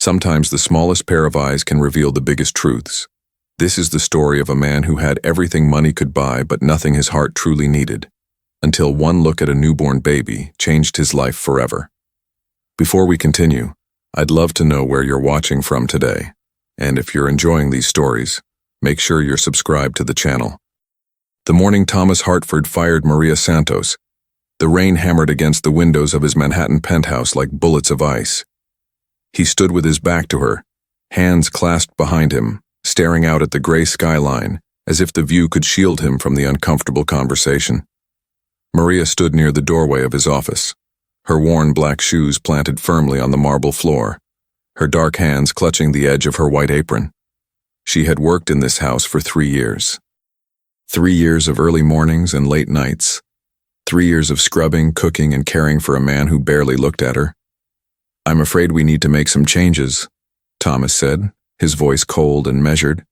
Sometimes the smallest pair of eyes can reveal the biggest truths. This is the story of a man who had everything money could buy but nothing his heart truly needed, until one look at a newborn baby changed his life forever. Before we continue, I'd love to know where you're watching from today, and if you're enjoying these stories, make sure you're subscribed to the channel. The morning Thomas Hartford fired Maria Santos, the rain hammered against the windows of his Manhattan penthouse like bullets of ice. He stood with his back to her, hands clasped behind him, staring out at the gray skyline, as if the view could shield him from the uncomfortable conversation. Maria stood near the doorway of his office, her worn black shoes planted firmly on the marble floor, her dark hands clutching the edge of her white apron. She had worked in this house for 3 years. 3 years of early mornings and late nights. 3 years of scrubbing, cooking, and caring for a man who barely looked at her. "I'm afraid we need to make some changes," Thomas said, his voice cold and measured.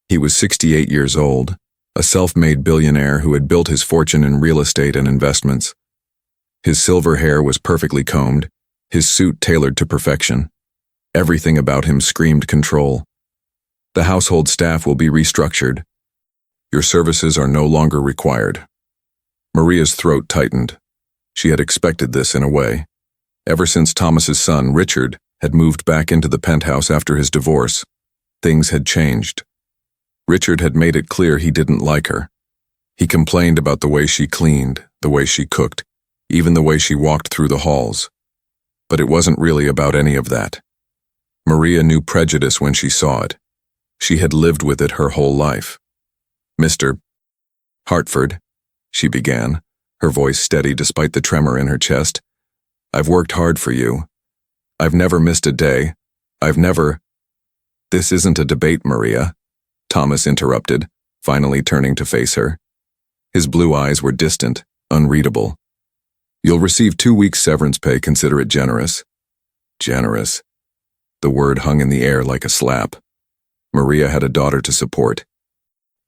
He was 68 years old, a self-made billionaire who had built his fortune in real estate and investments. His silver hair was perfectly combed, his suit tailored to perfection. Everything about him screamed control. "The household staff will be restructured. Your services are no longer required." Maria's throat tightened. She had expected this in a way. Ever since Thomas's son, Richard, had moved back into the penthouse after his divorce, things had changed. Richard had made it clear he didn't like her. He complained about the way she cleaned, the way she cooked, even the way she walked through the halls. But it wasn't really about any of that. Maria knew prejudice when she saw it. She had lived with it her whole life. "Mr. Hartford," she began, her voice steady despite the tremor in her chest. "I've worked hard for you. I've never missed a day. I've never—" "This isn't a debate, Maria," Thomas interrupted, finally turning to face her. His blue eyes were distant, unreadable. "You'll receive 2 weeks severance pay, consider it generous." Generous. The word hung in the air like a slap. Maria had a daughter to support.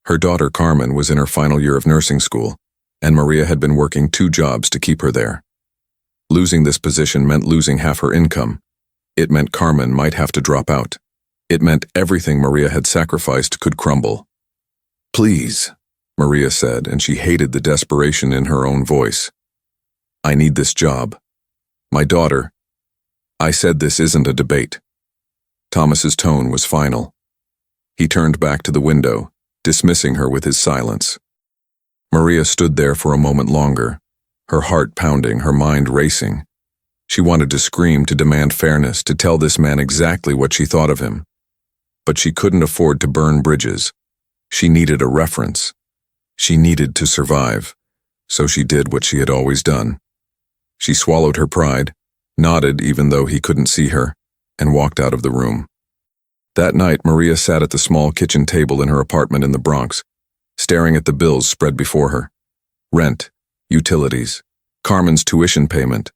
Her daughter Carmen was in her final year of nursing school, and Maria had been working 2 jobs to keep her there. Losing this position meant losing half her income. It meant Carmen might have to drop out. It meant everything Maria had sacrificed could crumble. "Please," Maria said, and she hated the desperation in her own voice. "I need this job. My daughter—" "I said this isn't a debate." Thomas's tone was final. He turned back to the window, dismissing her with his silence. Maria stood there for a moment longer, her heart pounding, her mind racing. She wanted to scream, to demand fairness, to tell this man exactly what she thought of him. But she couldn't afford to burn bridges. She needed a reference. She needed to survive, so she did what she had always done. She swallowed her pride, nodded even though he couldn't see her, and walked out of the room. That night, Maria sat at the small kitchen table in her apartment in the Bronx, staring at the bills spread before her. Rent, utilities, Carmen's tuition payment.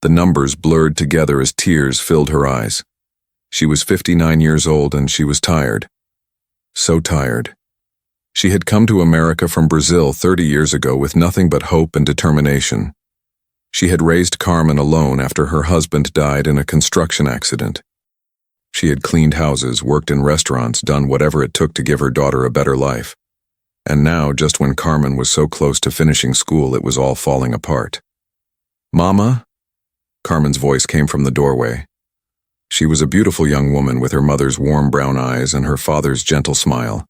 The numbers blurred together as tears filled her eyes. She was 59 years old and she was tired. So tired. She had come to America from Brazil 30 years ago with nothing but hope and determination. She had raised Carmen alone after her husband died in a construction accident. She had cleaned houses, worked in restaurants, done whatever it took to give her daughter a better life. And now, just when Carmen was so close to finishing school, it was all falling apart. "Mama?" Carmen's voice came from the doorway. She was a beautiful young woman with her mother's warm brown eyes and her father's gentle smile.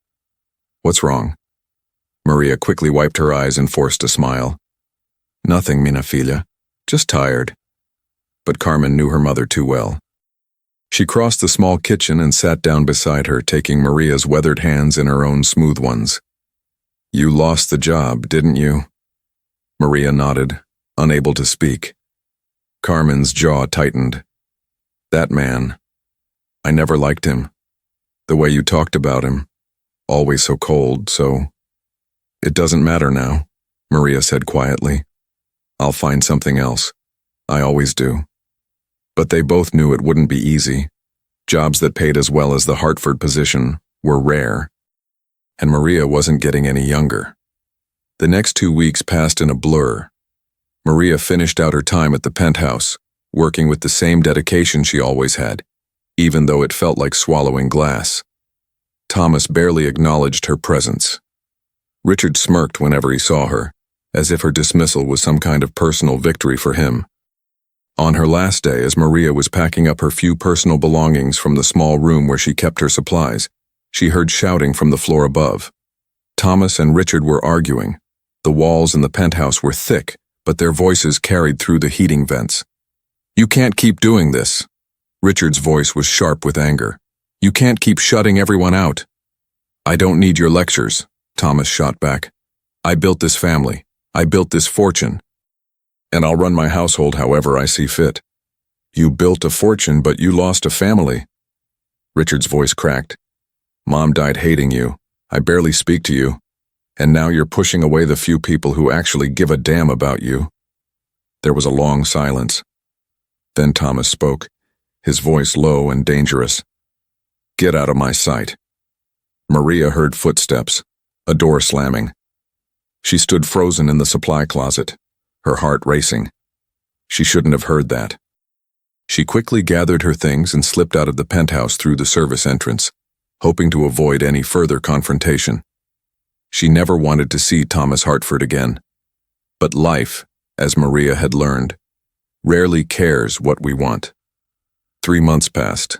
"What's wrong?" Maria quickly wiped her eyes and forced a smile. "Nothing, minha filha. Just tired." But Carmen knew her mother too well. She crossed the small kitchen and sat down beside her, taking Maria's weathered hands in her own smooth ones. "You lost the job, didn't you?" Maria nodded, unable to speak. Carmen's jaw tightened. "That man. I never liked him. The way you talked about him. Always so cold, so—" "It doesn't matter now," Maria said quietly. "I'll find something else. I always do." But they both knew it wouldn't be easy. Jobs that paid as well as the Hartford position were rare. And Maria wasn't getting any younger. The next 2 weeks passed in a blur. Maria finished out her time at the penthouse, working with the same dedication she always had, even though it felt like swallowing glass. Thomas barely acknowledged her presence. Richard smirked whenever he saw her, as if her dismissal was some kind of personal victory for him. On her last day, as Maria was packing up her few personal belongings from the small room where she kept her supplies, she heard shouting from the floor above. Thomas and Richard were arguing. The walls in the penthouse were thick, but their voices carried through the heating vents. "You can't keep doing this." Richard's voice was sharp with anger. "You can't keep shutting everyone out." "I don't need your lectures," Thomas shot back. "I built this family. I built this fortune. And I'll run my household however I see fit." "You built a fortune, but you lost a family." Richard's voice cracked. "Mom died hating you. I barely speak to you. And now you're pushing away the few people who actually give a damn about you." There was a long silence. Then Thomas spoke, his voice low and dangerous. "Get out of my sight." Maria heard footsteps, a door slamming. She stood frozen in the supply closet, her heart racing. She shouldn't have heard that. She quickly gathered her things and slipped out of the penthouse through the service entrance, hoping to avoid any further confrontation. She never wanted to see Thomas Hartford again. But life, as Maria had learned, rarely cares what we want. 3 months passed.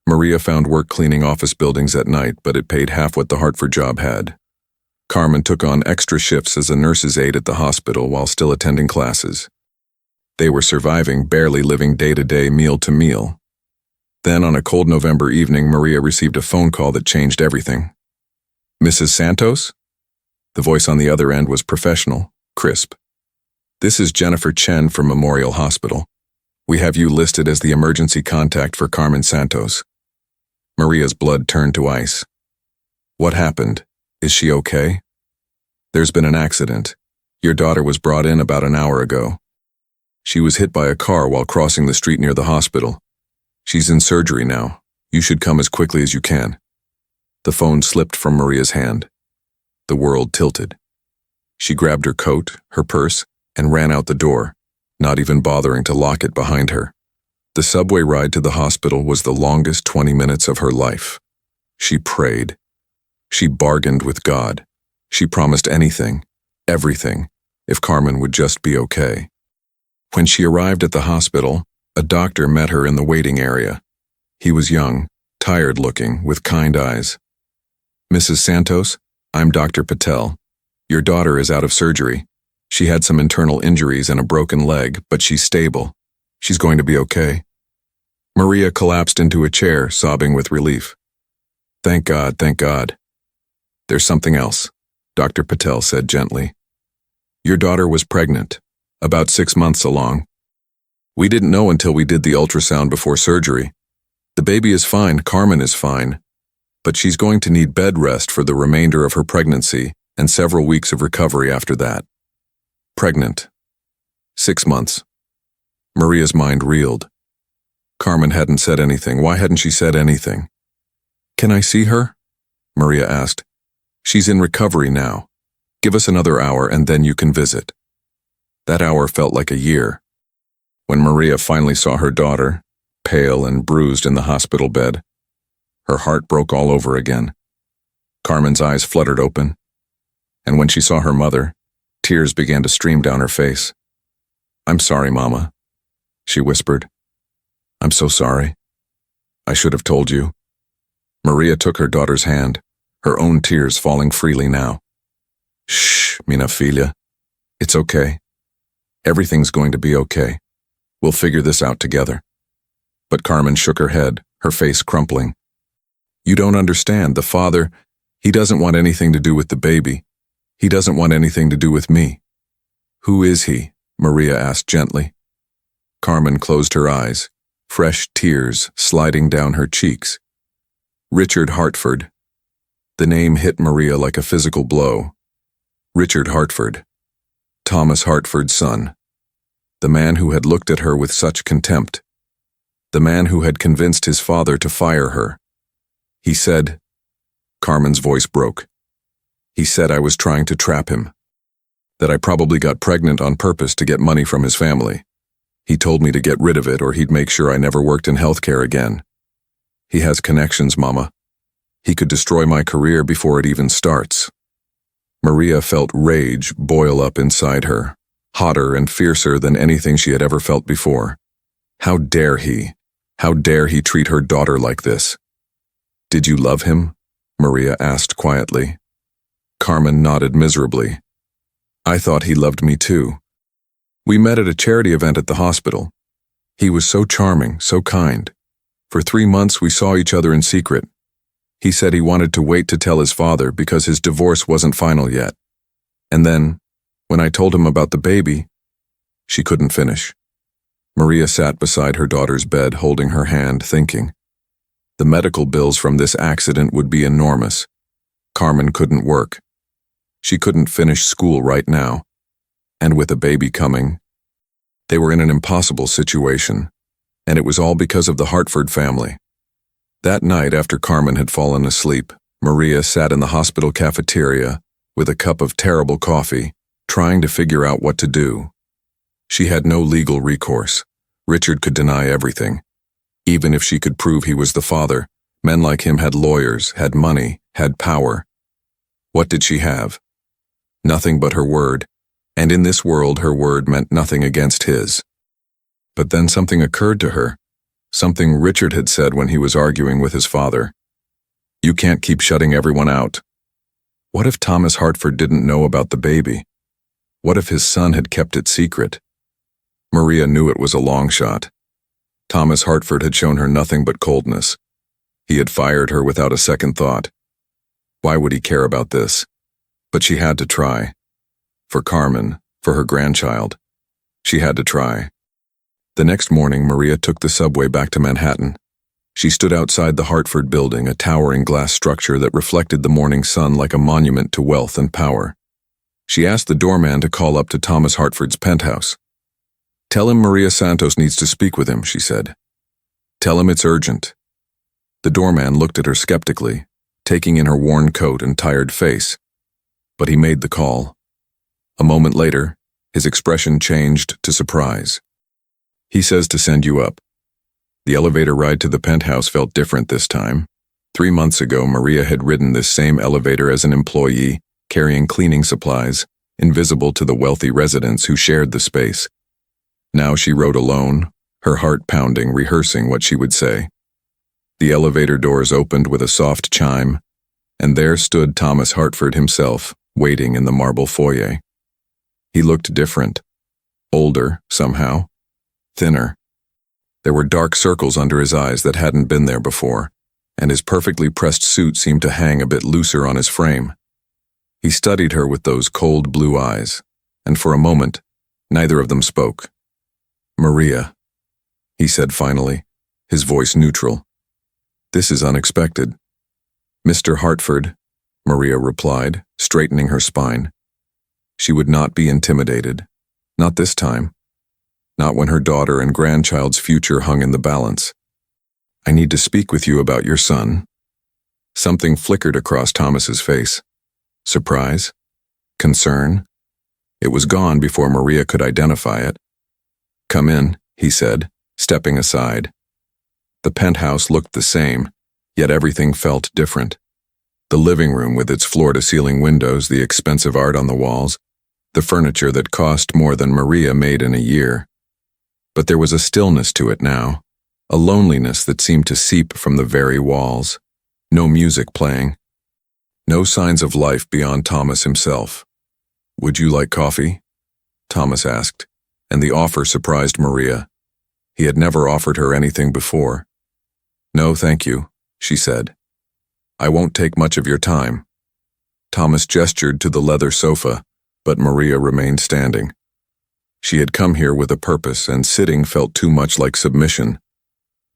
Maria found work cleaning office buildings at night, but it paid half what the Hartford job had. Carmen took on extra shifts as a nurse's aide at the hospital while still attending classes. They were surviving, barely living day-to-day, meal-to-meal. Then, on a cold November evening, Maria received a phone call that changed everything. "Mrs. Santos?" The voice on the other end was professional, crisp. "This is Jennifer Chen from Memorial Hospital. We have you listed as the emergency contact for Carmen Santos." Maria's blood turned to ice. "What happened? Is she okay?" "There's been an accident. Your daughter was brought in about an hour ago. She was hit by a car while crossing the street near the hospital. She's in surgery now. You should come as quickly as you can." The phone slipped from Maria's hand. The world tilted. She grabbed her coat, her purse, and ran out the door, not even bothering to lock it behind her. The subway ride to the hospital was the longest 20 minutes of her life. She prayed. She bargained with God. She promised anything, everything, if Carmen would just be okay. When she arrived at the hospital, a doctor met her in the waiting area. He was young, tired-looking, with kind eyes. "Mrs. Santos, I'm Dr. Patel. Your daughter is out of surgery. She had some internal injuries and a broken leg, but she's stable. She's going to be okay." Maria collapsed into a chair, sobbing with relief. "Thank God, thank God." "There's something else," Dr. Patel said gently. "Your daughter was pregnant, about 6 months along. We didn't know until we did the ultrasound before surgery. The baby is fine, Carmen is fine, but she's going to need bed rest for the remainder of her pregnancy and several weeks of recovery after that." Pregnant. 6 months. Maria's mind reeled. Carmen hadn't said anything. Why hadn't she said anything? "Can I see her?" Maria asked. "She's in recovery now. Give us another hour and then you can visit." That hour felt like a year. When Maria finally saw her daughter, pale and bruised in the hospital bed, her heart broke all over again. Carmen's eyes fluttered open, and when she saw her mother, tears began to stream down her face. "I'm sorry, Mama," she whispered. "I'm so sorry. I should have told you." Maria took her daughter's hand, her own tears falling freely now. "Shh, minha filha. It's okay. Everything's going to be okay. We'll figure this out together." But Carmen shook her head, her face crumpling. "You don't understand. The father, he doesn't want anything to do with the baby. He doesn't want anything to do with me." "Who is he?" Maria asked gently. Carmen closed her eyes, fresh tears sliding down her cheeks. "Richard Hartford." The name hit Maria like a physical blow. Richard Hartford. Thomas Hartford's son. The man who had looked at her with such contempt. The man who had convinced his father to fire her. He said, Carmen's voice broke. He said I was trying to trap him. That I probably got pregnant on purpose to get money from his family. He told me to get rid of it or he'd make sure I never worked in healthcare again. He has connections, Mama. He could destroy my career before it even starts. Maria felt rage boil up inside her, hotter and fiercer than anything she had ever felt before. How dare he? How dare he treat her daughter like this? Did you love him? Maria asked quietly. Carmen nodded miserably. I thought he loved me too. We met at a charity event at the hospital. He was so charming, so kind. For 3 months we saw each other in secret. He said he wanted to wait to tell his father because his divorce wasn't final yet. And then, when I told him about the baby, she couldn't finish. Maria sat beside her daughter's bed, holding her hand, thinking. The medical bills from this accident would be enormous. Carmen couldn't work. She couldn't finish school right now. And with a baby coming, they were in an impossible situation. And it was all because of the Hartford family. That night, after Carmen had fallen asleep, Maria sat in the hospital cafeteria with a cup of terrible coffee, trying to figure out what to do. She had no legal recourse. Richard could deny everything. Even if she could prove he was the father, men like him had lawyers, had money, had power. What did she have? Nothing but her word, and in this world her word meant nothing against his. But then something occurred to her. Something Richard had said when he was arguing with his father. You can't keep shutting everyone out. What if Thomas Hartford didn't know about the baby? What if his son had kept it secret? Maria knew it was a long shot. Thomas Hartford had shown her nothing but coldness. He had fired her without a second thought. Why would he care about this? But she had to try. For Carmen, for her grandchild. She had to try. The next morning, Maria took the subway back to Manhattan. She stood outside the Hartford building, a towering glass structure that reflected the morning sun like a monument to wealth and power. She asked the doorman to call up to Thomas Hartford's penthouse. Tell him Maria Santos needs to speak with him, she said. Tell him it's urgent. The doorman looked at her skeptically, taking in her worn coat and tired face. But he made the call. A moment later, his expression changed to surprise. He says to send you up. The elevator ride to the penthouse felt different this time. 3 months ago, Maria had ridden this same elevator as an employee, carrying cleaning supplies, invisible to the wealthy residents who shared the space. Now she rode alone, her heart pounding, rehearsing what she would say. The elevator doors opened with a soft chime, and there stood Thomas Hartford himself, waiting in the marble foyer. He looked different, older somehow. Thinner. There were dark circles under his eyes that hadn't been there before, and his perfectly pressed suit seemed to hang a bit looser on his frame. He studied her with those cold blue eyes, and for a moment, neither of them spoke. Maria, he said finally, his voice neutral. This is unexpected. Mr. Hartford, Maria replied, straightening her spine. She would not be intimidated. Not this time. Not when her daughter and grandchild's future hung in the balance. I need to speak with you about your son. Something flickered across Thomas's face. Surprise? Concern? It was gone before Maria could identify it. Come in, he said, stepping aside. The penthouse looked the same, yet everything felt different. The living room with its floor-to-ceiling windows, the expensive art on the walls, the furniture that cost more than Maria made in a year. But there was a stillness to it now, a loneliness that seemed to seep from the very walls. No music playing. No signs of life beyond Thomas himself. Would you like coffee? Thomas asked, and the offer surprised Maria. He had never offered her anything before. No, thank you, she said. I won't take much of your time. Thomas gestured to the leather sofa, but Maria remained standing. She had come here with a purpose, and sitting felt too much like submission.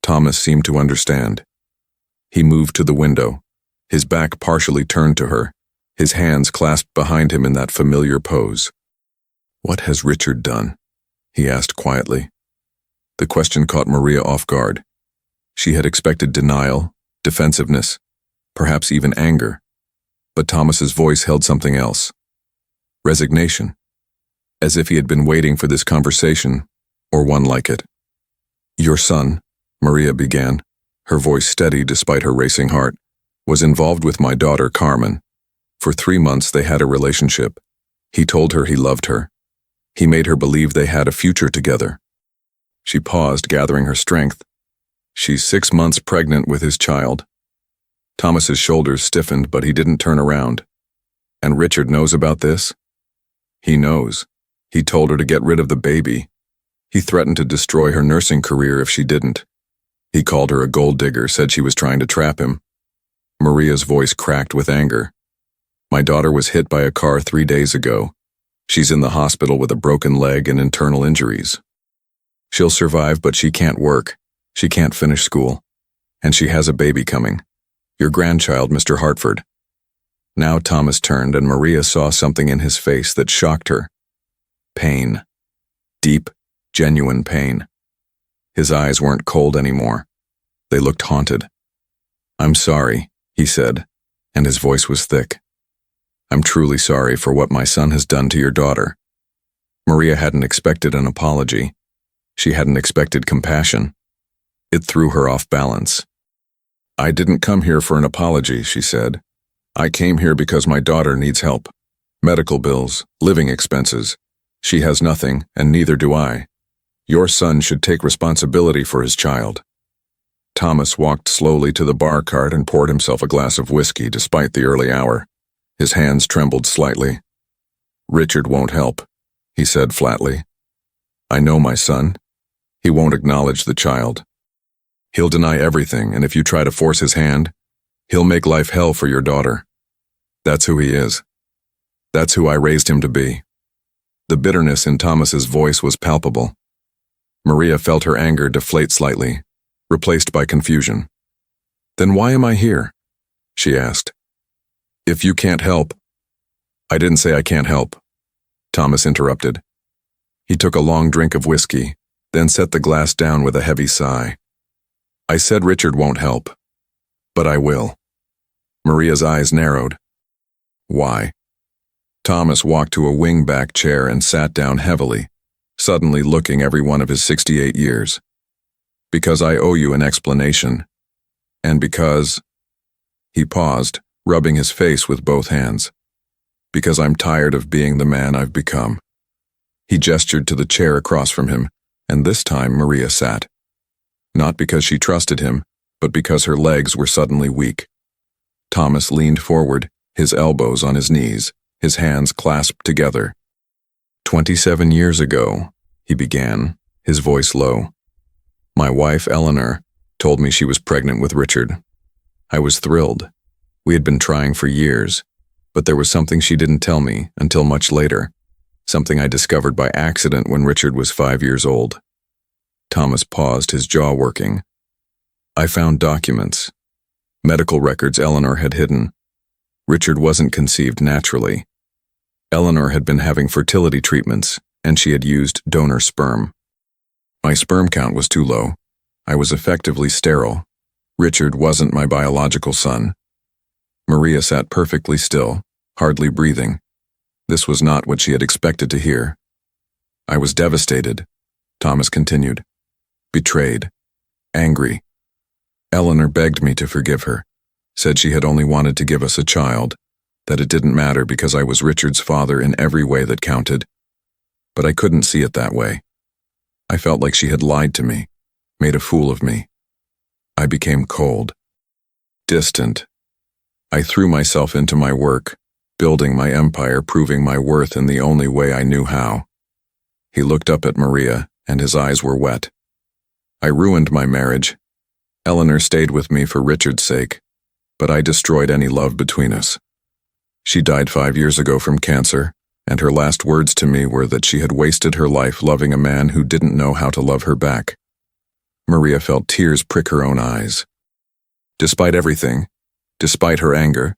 Thomas seemed to understand. He moved to the window, his back partially turned to her, his hands clasped behind him in that familiar pose. What has Richard done? He asked quietly. The question caught Maria off guard. She had expected denial, defensiveness, perhaps even anger. But Thomas's voice held something else. Resignation. As if he had been waiting for this conversation, or one like it. Your son, Maria began, her voice steady despite her racing heart, was involved with my daughter Carmen. For 3 months they had a relationship. He told her he loved her. He made her believe they had a future together. She paused, gathering her strength. She's 6 months pregnant with his child. Thomas's shoulders stiffened, but he didn't turn around. And Richard knows about this? He knows. He told her to get rid of the baby. He threatened to destroy her nursing career if she didn't. He called her a gold digger, said she was trying to trap him. Maria's voice cracked with anger. My daughter was hit by a car 3 days ago. She's in the hospital with a broken leg and internal injuries. She'll survive, but she can't work. She can't finish school. And she has a baby coming. Your grandchild, Mr. Hartford. Now Thomas turned, and Maria saw something in his face that shocked her. Pain. Deep, genuine pain. His eyes weren't cold anymore. They looked haunted. I'm sorry, he said, and his voice was thick. I'm truly sorry for what my son has done to your daughter. Maria hadn't expected an apology. She hadn't expected compassion. It threw her off balance. I didn't come here for an apology, she said. I came here because my daughter needs help. Medical bills, living expenses. She has nothing, and neither do I. Your son should take responsibility for his child. Thomas walked slowly to the bar cart and poured himself a glass of whiskey despite the early hour. His hands trembled slightly. Richard won't help, he said flatly. I know my son. He won't acknowledge the child. He'll deny everything, and if you try to force his hand, he'll make life hell for your daughter. That's who he is. That's who I raised him to be. The bitterness in Thomas's voice was palpable. Maria felt her anger deflate slightly, replaced by confusion. Then why am I here? She asked. If you can't help. I didn't say I can't help, Thomas interrupted. He took a long drink of whiskey, then set the glass down with a heavy sigh. I said Richard won't help. But I will. Maria's eyes narrowed. Why? Thomas walked to a wing-back chair and sat down heavily, suddenly looking every one of his 68 years. Because I owe you an explanation. And because... He paused, rubbing his face with both hands. Because I'm tired of being the man I've become. He gestured to the chair across from him, and this time Maria sat. Not because she trusted him, but because her legs were suddenly weak. Thomas leaned forward, his elbows on his knees, his hands clasped together. 27 years ago, he began, his voice low. My wife, Eleanor, told me she was pregnant with Richard. I was thrilled. We had been trying for years, but there was something she didn't tell me until much later, something I discovered by accident when Richard was 5 years old. Thomas paused, his jaw working. I found documents. Medical records Eleanor had hidden. Richard wasn't conceived naturally. Eleanor had been having fertility treatments, and she had used donor sperm. My sperm count was too low. I was effectively sterile. Richard wasn't my biological son. Maria sat perfectly still, hardly breathing. This was not what she had expected to hear. I was devastated, Thomas continued. Betrayed. Angry. Eleanor begged me to forgive her, said she had only wanted to give us a child, that it didn't matter because I was Richard's father in every way that counted. But I couldn't see it that way. I felt like she had lied to me, made a fool of me. I became cold. Distant. I threw myself into my work, building my empire, proving my worth in the only way I knew how. He looked up at Maria, and his eyes were wet. I ruined my marriage. Eleanor stayed with me for Richard's sake, but I destroyed any love between us. She died 5 years ago from cancer, and her last words to me were that she had wasted her life loving a man who didn't know how to love her back. Maria felt tears prick her own eyes. Despite everything, despite her anger,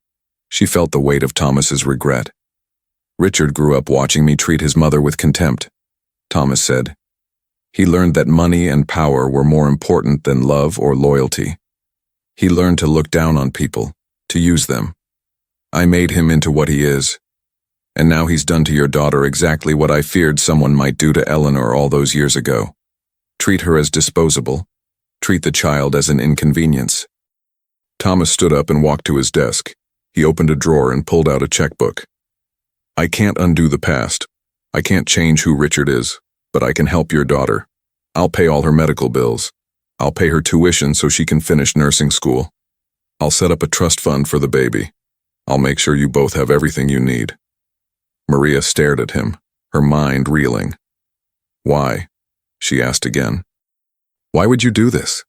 she felt the weight of Thomas's regret. Richard grew up watching me treat his mother with contempt, Thomas said. He learned that money and power were more important than love or loyalty. He learned to look down on people, to use them. I made him into what he is. And now he's done to your daughter exactly what I feared someone might do to Eleanor all those years ago. Treat her as disposable. treat the child as an inconvenience. Thomas stood up and walked to his desk. He opened a drawer and pulled out a checkbook. I can't undo the past. I can't change who Richard is, but I can help your daughter. I'll pay all her medical bills. I'll pay her tuition so she can finish nursing school. I'll set up a trust fund for the baby. I'll make sure you both have everything you need. Maria stared at him, her mind reeling. Why? She asked again. Why would you do this?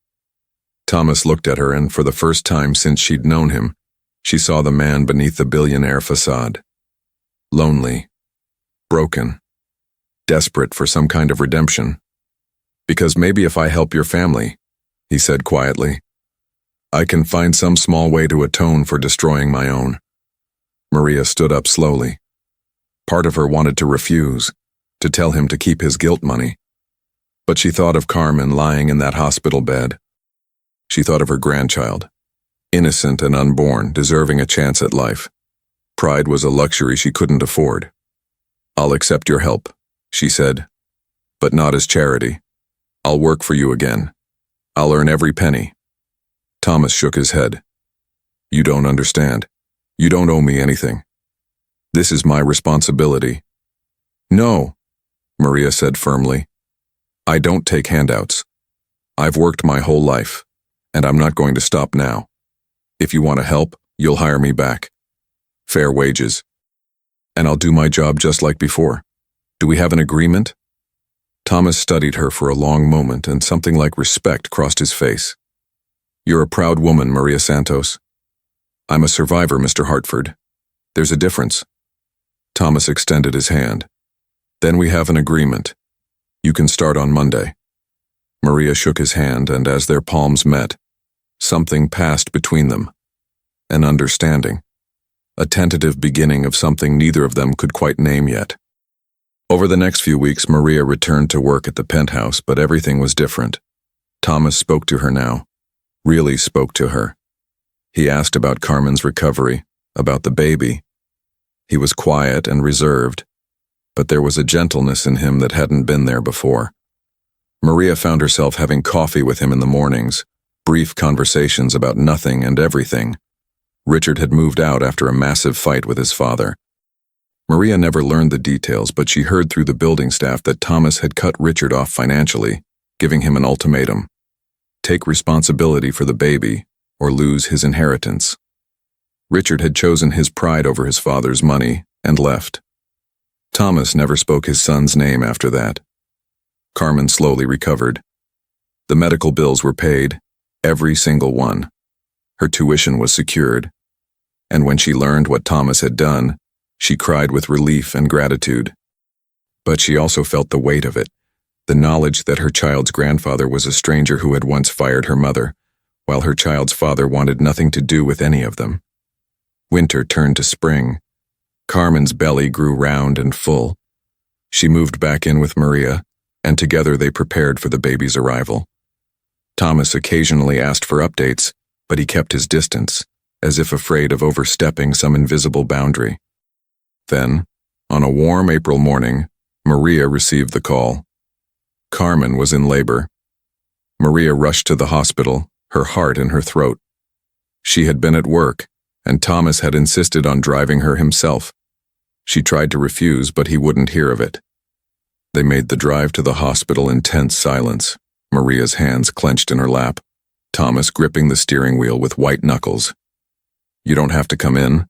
Thomas looked at her, and for the first time since she'd known him, she saw the man beneath the billionaire facade. Lonely, broken, desperate for some kind of redemption. Because maybe if I help your family, he said quietly, I can find some small way to atone for destroying my own. Maria stood up slowly. Part of her wanted to refuse, to tell him to keep his guilt money. But she thought of Carmen lying in that hospital bed. She thought of her grandchild, innocent and unborn, deserving a chance at life. Pride was a luxury she couldn't afford. I'll accept your help, she said, but not as charity. I'll work for you again. I'll earn every penny. Thomas shook his head. You don't understand. You don't owe me anything. This is my responsibility. No, Maria said firmly. I don't take handouts. I've worked my whole life, and I'm not going to stop now. If you want to help, you'll hire me back. Fair wages. And I'll do my job just like before. Do we have an agreement? Thomas studied her for a long moment, and something like respect crossed his face. You're a proud woman, Maria Santos. I'm a survivor, Mr. Hartford. There's a difference. Thomas extended his hand. Then we have an agreement. You can start on Monday. Maria shook his hand, and as their palms met, something passed between them. An understanding. A tentative beginning of something neither of them could quite name yet. Over the next few weeks, Maria returned to work at the penthouse, but everything was different. Thomas spoke to her now. Really spoke to her. He asked about Carmen's recovery, about the baby. He was quiet and reserved, but there was a gentleness in him that hadn't been there before. Maria found herself having coffee with him in the mornings, brief conversations about nothing and everything. Richard had moved out after a massive fight with his father. Maria never learned the details, but she heard through the building staff that Thomas had cut Richard off financially, giving him an ultimatum. Take responsibility for the baby, or lose his inheritance. Richard had chosen his pride over his father's money and left. Thomas never spoke his son's name after that. Carmen slowly recovered. The medical bills were paid, every single one. Her tuition was secured. And when she learned what Thomas had done, she cried with relief and gratitude. But she also felt the weight of it, the knowledge that her child's grandfather was a stranger who had once fired her mother, while her child's father wanted nothing to do with any of them. Winter turned to spring. Carmen's belly grew round and full. She moved back in with Maria, and together they prepared for the baby's arrival. Thomas occasionally asked for updates, but he kept his distance, as if afraid of overstepping some invisible boundary. Then, on a warm April morning, Maria received the call. Carmen was in labor. Maria rushed to the hospital, her heart in her throat. She had been at work, and Thomas had insisted on driving her himself. She tried to refuse, but he wouldn't hear of it. They made the drive to the hospital in tense silence, Maria's hands clenched in her lap, Thomas gripping the steering wheel with white knuckles. You don't have to come in,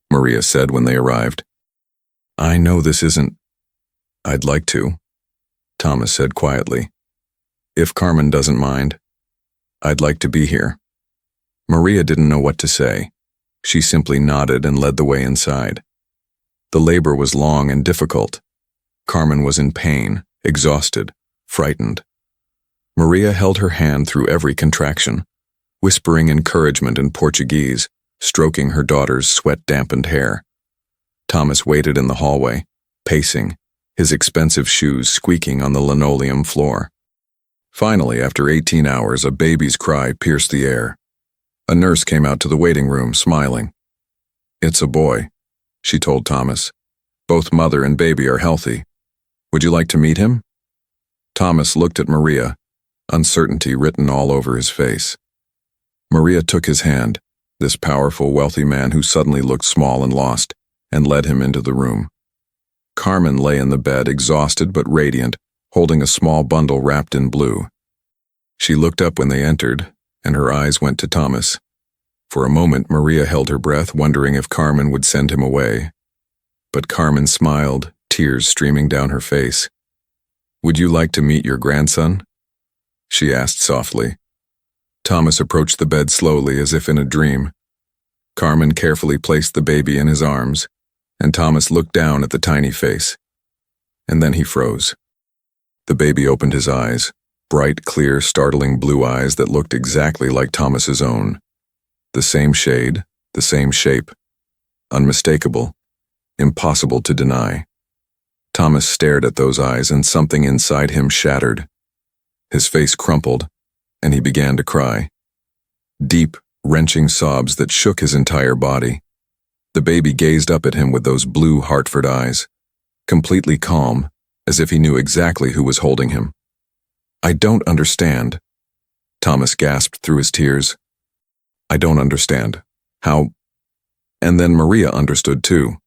Maria said when they arrived. I know this isn't... I'd like to, Thomas said quietly. If Carmen doesn't mind, I'd like to be here. Maria didn't know what to say. She simply nodded and led the way inside. The labor was long and difficult. Carmen was in pain, exhausted, frightened. Maria held her hand through every contraction, whispering encouragement in Portuguese, stroking her daughter's sweat-dampened hair. Thomas waited in the hallway, pacing, his expensive shoes squeaking on the linoleum floor. Finally, after 18 hours, a baby's cry pierced the air. A nurse came out to the waiting room, smiling. It's a boy, she told Thomas. Both mother and baby are healthy. Would you like to meet him? Thomas looked at Maria, uncertainty written all over his face. Maria took his hand, this powerful, wealthy man who suddenly looked small and lost, and led him into the room. Carmen lay in the bed, exhausted but radiant, holding a small bundle wrapped in blue. She looked up when they entered, and her eyes went to Thomas. For a moment, Maria held her breath, wondering if Carmen would send him away. But Carmen smiled, tears streaming down her face. "Would you like to meet your grandson?" she asked softly. Thomas approached the bed slowly, as if in a dream. Carmen carefully placed the baby in his arms, and Thomas looked down at the tiny face. And then he froze. The baby opened his eyes, bright, clear, startling blue eyes that looked exactly like Thomas's own. The same shade, the same shape. Unmistakable, impossible to deny. Thomas stared at those eyes, and something inside him shattered. His face crumpled, and he began to cry. Deep, wrenching sobs that shook his entire body. The baby gazed up at him with those blue Hartford eyes, completely calm, as if he knew exactly who was holding him. "I don't understand," Thomas gasped through his tears. "I don't understand. How?" And then Maria understood too.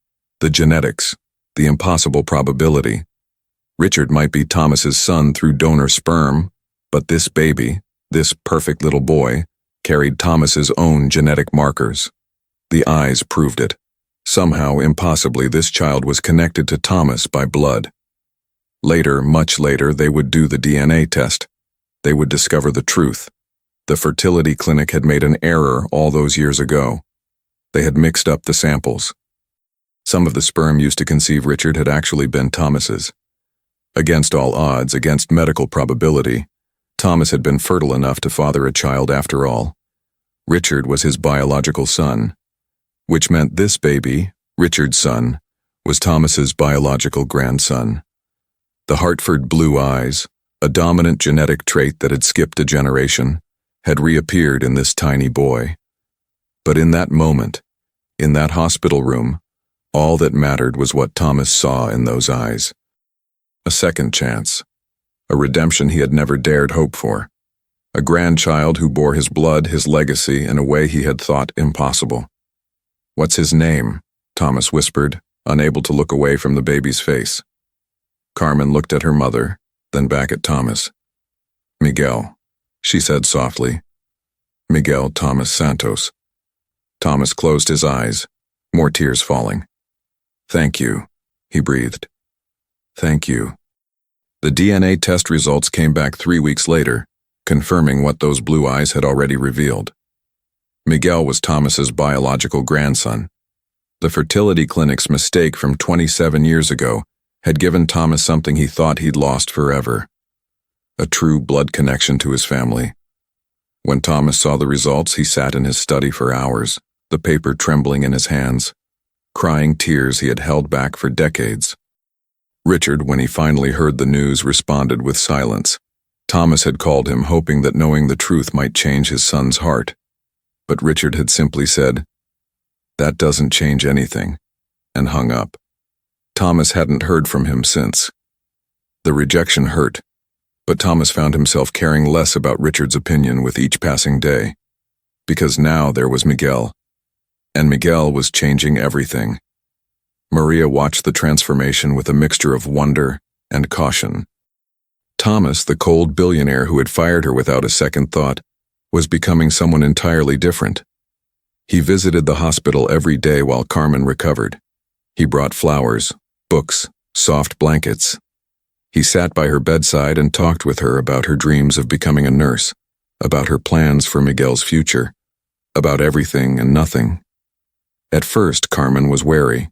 The genetics, the impossible probability. Richard might be Thomas's son through donor sperm, but this baby, this perfect little boy, carried Thomas's own genetic markers. The eyes proved it. Somehow, impossibly, this child was connected to Thomas by blood. Later, much later, they would do the DNA test. They would discover the truth. The fertility clinic had made an error all those years ago. They had mixed up the samples. Some of the sperm used to conceive Richard had actually been Thomas's. Against all odds, against medical probability, Thomas had been fertile enough to father a child after all. Richard was his biological son, which meant this baby, Richard's son, was Thomas's biological grandson. The Hartford blue eyes, a dominant genetic trait that had skipped a generation, had reappeared in this tiny boy. But in that moment, in that hospital room, all that mattered was what Thomas saw in those eyes. A second chance, a redemption he had never dared hope for. A grandchild who bore his blood, his legacy, in a way he had thought impossible. "What's his name?" Thomas whispered, unable to look away from the baby's face. Carmen looked at her mother, then back at Thomas. "Miguel," she said softly. "Miguel Thomas Santos." Thomas closed his eyes, more tears falling. "Thank you," he breathed. "Thank you." The DNA test results came back 3 weeks later, confirming what those blue eyes had already revealed. Miguel was Thomas's biological grandson. The fertility clinic's mistake from 27 years ago had given Thomas something he thought he'd lost forever. A true blood connection to his family. When Thomas saw the results, he sat in his study for hours, the paper trembling in his hands, crying tears he had held back for decades. Richard, when he finally heard the news, responded with silence. Thomas had called him, hoping that knowing the truth might change his son's heart. But Richard had simply said, "That doesn't change anything," and hung up. Thomas hadn't heard from him since. The rejection hurt, but Thomas found himself caring less about Richard's opinion with each passing day. Because now there was Miguel. And Miguel was changing everything. Maria watched the transformation with a mixture of wonder and caution. Thomas, the cold billionaire who had fired her without a second thought, was becoming someone entirely different. He visited the hospital every day while Carmen recovered. He brought flowers, books, soft blankets. He sat by her bedside and talked with her about her dreams of becoming a nurse, about her plans for Miguel's future, about everything and nothing. At first, Carmen was wary.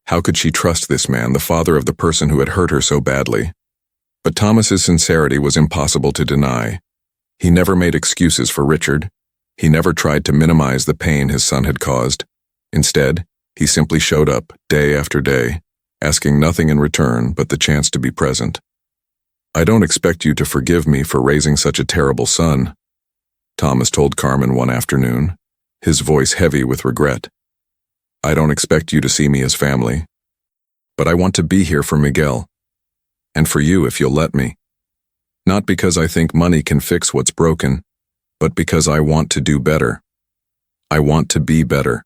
How could she trust this man, the father of the person who had hurt her so badly? But Thomas's sincerity was impossible to deny. He never made excuses for Richard. He never tried to minimize the pain his son had caused. Instead, he simply showed up, day after day, asking nothing in return but the chance to be present. "I don't expect you to forgive me for raising such a terrible son," Thomas told Carmen one afternoon, his voice heavy with regret. "I don't expect you to see me as family. But I want to be here for Miguel. And for you if you'll let me." Not because I think money can fix what's broken, but because I want to do better. I want to be better.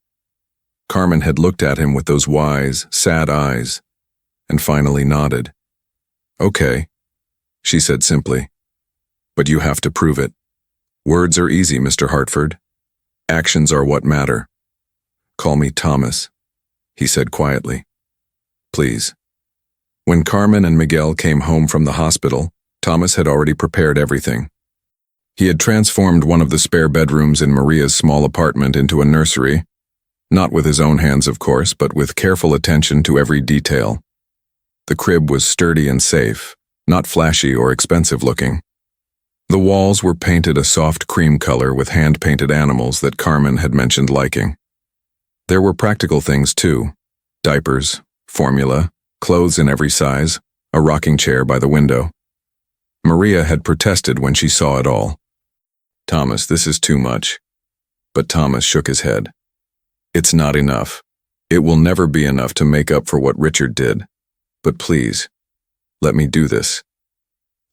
Carmen had looked at him with those wise, sad eyes, and finally nodded. Okay, she said simply. But you have to prove it. Words are easy, Mr. Hartford. Actions are what matter. Call me Thomas, he said quietly. Please. When Carmen and Miguel came home from the hospital, Thomas had already prepared everything. He had transformed one of the spare bedrooms in Maria's small apartment into a nursery, not with his own hands, of course, but with careful attention to every detail. The crib was sturdy and safe, not flashy or expensive looking. The walls were painted a soft cream color with hand-painted animals that Carmen had mentioned liking. There were practical things too: diapers, formula, clothes in every size, a rocking chair by the window. Maria had protested when she saw it all. Thomas, this is too much. But Thomas shook his head. It's not enough. It will never be enough to make up for what Richard did. But please, let me do this.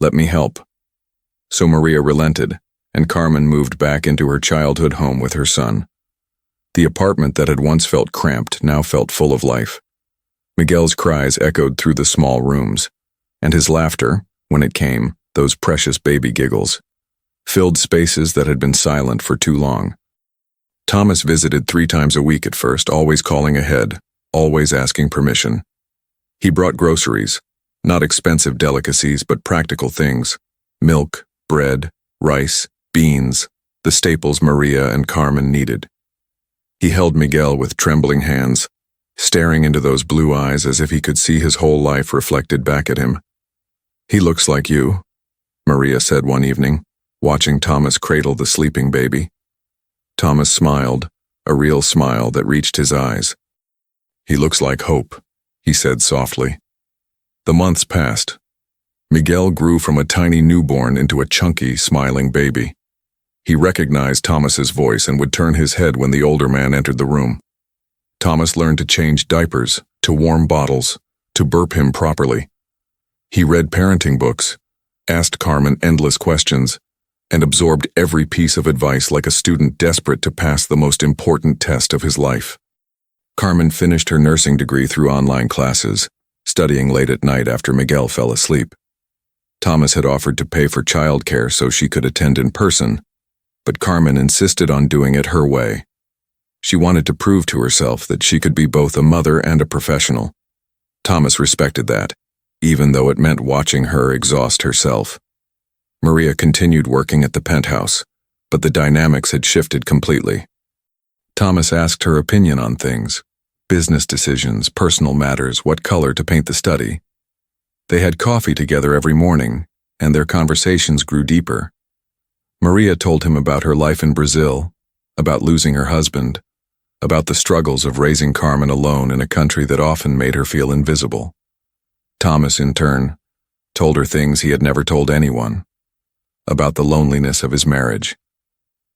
Let me help. So Maria relented, and Carmen moved back into her childhood home with her son. The apartment that had once felt cramped now felt full of life. Miguel's cries echoed through the small rooms, and his laughter, when it came, those precious baby giggles, filled spaces that had been silent for too long. Thomas visited 3 times a week at first, always calling ahead, always asking permission. He brought groceries, not expensive delicacies but practical things: milk, bread, rice, beans, the staples Maria and Carmen needed. He held Miguel with trembling hands, staring into those blue eyes as if he could see his whole life reflected back at him. He looks like you, Maria said one evening, watching Thomas cradle the sleeping baby. Thomas smiled, a real smile that reached his eyes. He looks like hope, he said softly. The months passed. Miguel grew from a tiny newborn into a chunky, smiling baby. He recognized Thomas's voice and would turn his head when the older man entered the room. Thomas learned to change diapers, to warm bottles, to burp him properly. He read parenting books, asked Carmen endless questions, and absorbed every piece of advice like a student desperate to pass the most important test of his life. Carmen finished her nursing degree through online classes, studying late at night after Miguel fell asleep. Thomas had offered to pay for childcare so she could attend in person, but Carmen insisted on doing it her way. She wanted to prove to herself that she could be both a mother and a professional. Thomas respected that, even though it meant watching her exhaust herself. Maria continued working at the penthouse, but the dynamics had shifted completely. Thomas asked her opinion on things: business decisions, personal matters, what color to paint the study. They had coffee together every morning, and their conversations grew deeper. Maria told him about her life in Brazil, about losing her husband, about the struggles of raising Carmen alone in a country that often made her feel invisible. Thomas, in turn, told her things he had never told anyone, about the loneliness of his marriage,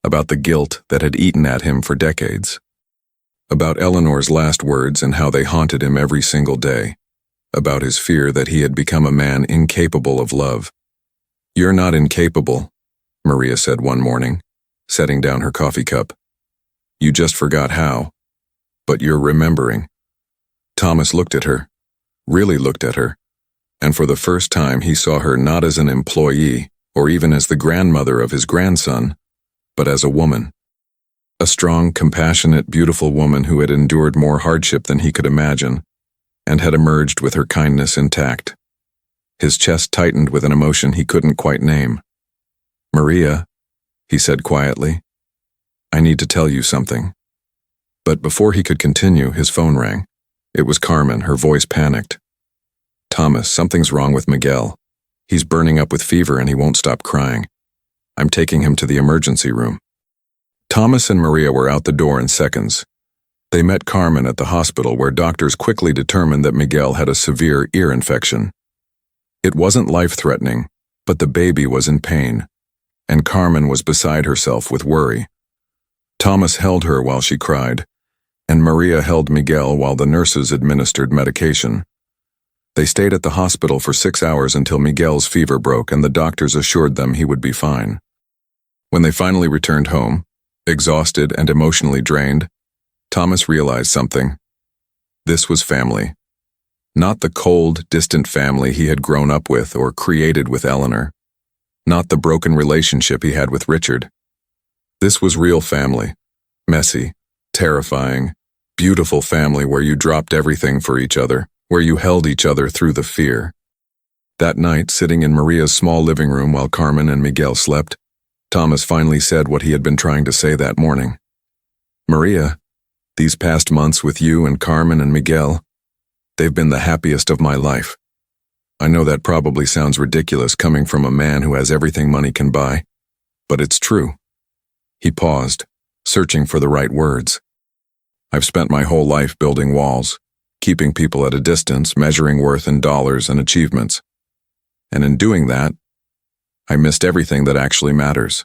about the guilt that had eaten at him for decades, about Eleanor's last words and how they haunted him every single day, about his fear that he had become a man incapable of love. "You're not incapable," Maria said one morning, setting down her coffee cup. "You just forgot how. But you're remembering." Thomas looked at her, really looked at her, and for the first time he saw her not as an employee or even as the grandmother of his grandson, but as a woman. A strong, compassionate, beautiful woman who had endured more hardship than he could imagine, and had emerged with her kindness intact. His chest tightened with an emotion he couldn't quite name. "Maria," he said quietly, "I need to tell you something." But before he could continue, his phone rang. It was Carmen, her voice panicked. "Thomas, something's wrong with Miguel. He's burning up with fever and he won't stop crying. I'm taking him to the emergency room." Thomas and Maria were out the door in seconds. They met Carmen at the hospital, where doctors quickly determined that Miguel had a severe ear infection. It wasn't life-threatening, but the baby was in pain, and Carmen was beside herself with worry. Thomas held her while she cried, and Maria held Miguel while the nurses administered medication. They stayed at the hospital for 6 hours until Miguel's fever broke and the doctors assured them he would be fine. When they finally returned home, exhausted and emotionally drained, Thomas realized something. This was family. Not the cold, distant family he had grown up with or created with Eleanor. Not the broken relationship he had with Richard. This was real family. Messy, terrifying, beautiful family where you dropped everything for each other, where you held each other through the fear. That night, sitting in Maria's small living room while Carmen and Miguel slept, Thomas finally said what he had been trying to say that morning. "Maria, these past months with you and Carmen and Miguel, they've been the happiest of my life. I know that probably sounds ridiculous coming from a man who has everything money can buy, but it's true." He paused, searching for the right words. "I've spent my whole life building walls, keeping people at a distance, measuring worth in dollars and achievements. And in doing that, I missed everything that actually matters."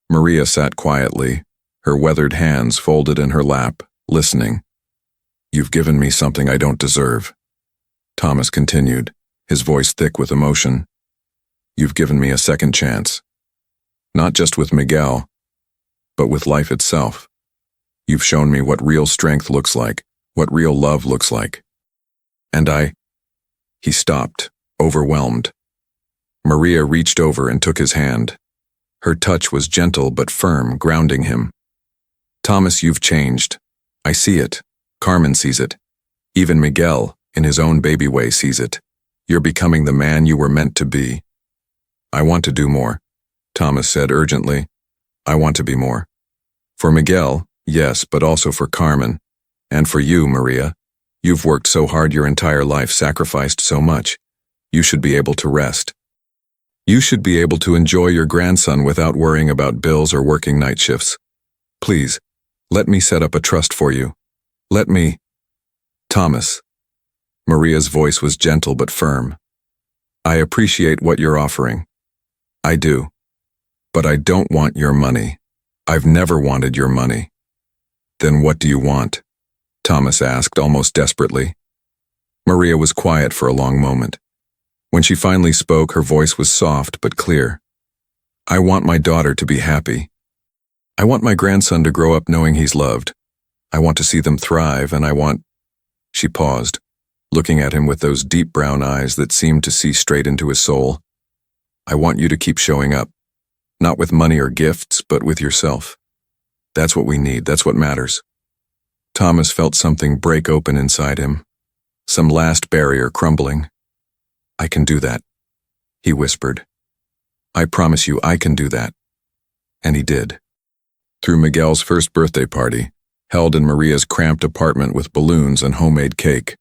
Maria sat quietly, her weathered hands folded in her lap, listening. "You've given me something I don't deserve," Thomas continued, his voice thick with emotion. "You've given me a second chance. Not just with Miguel, but with life itself. You've shown me what real strength looks like, what real love looks like. And He stopped, overwhelmed. Maria reached over and took his hand. Her touch was gentle but firm, grounding him. "Thomas, you've changed. I see it. Carmen sees it. Even Miguel, in his own baby way, sees it. You're becoming the man you were meant to be." "I want to do more," Thomas said urgently. "I want to be more. For Miguel, yes, but also for Carmen. And for you, Maria. You've worked so hard your entire life, sacrificed so much. You should be able to rest. You should be able to enjoy your grandson without worrying about bills or working night shifts. Please, let me set up a trust for you. Let me—" "Thomas." Maria's voice was gentle but firm. "I appreciate what you're offering. I do. But I don't want your money. I've never wanted your money." "Then what do you want?" Thomas asked almost desperately. Maria was quiet for a long moment. When she finally spoke, her voice was soft but clear. "I want my daughter to be happy. I want my grandson to grow up knowing he's loved. I want to see them thrive, and I want—" She paused, looking at him with those deep brown eyes that seemed to see straight into his soul. "I want you to keep showing up. Not with money or gifts, but with yourself. That's what we need, that's what matters." Thomas felt something break open inside him, some last barrier crumbling. "I can do that," he whispered. "I promise you I can do that." And he did. Through Miguel's first birthday party, held in Maria's cramped apartment with balloons and homemade cake.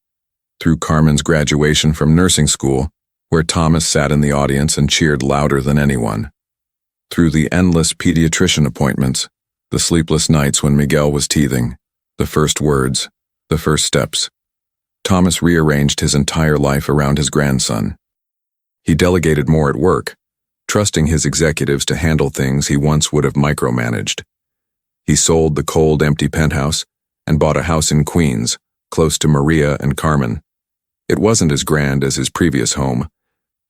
Through Carmen's graduation from nursing school, where Thomas sat in the audience and cheered louder than anyone. Through the endless pediatrician appointments, the sleepless nights when Miguel was teething, the first words, the first steps. Thomas rearranged his entire life around his grandson. He delegated more at work, trusting his executives to handle things he once would have micromanaged. He sold the cold, empty penthouse and bought a house in Queens, close to Maria and Carmen. It wasn't as grand as his previous home,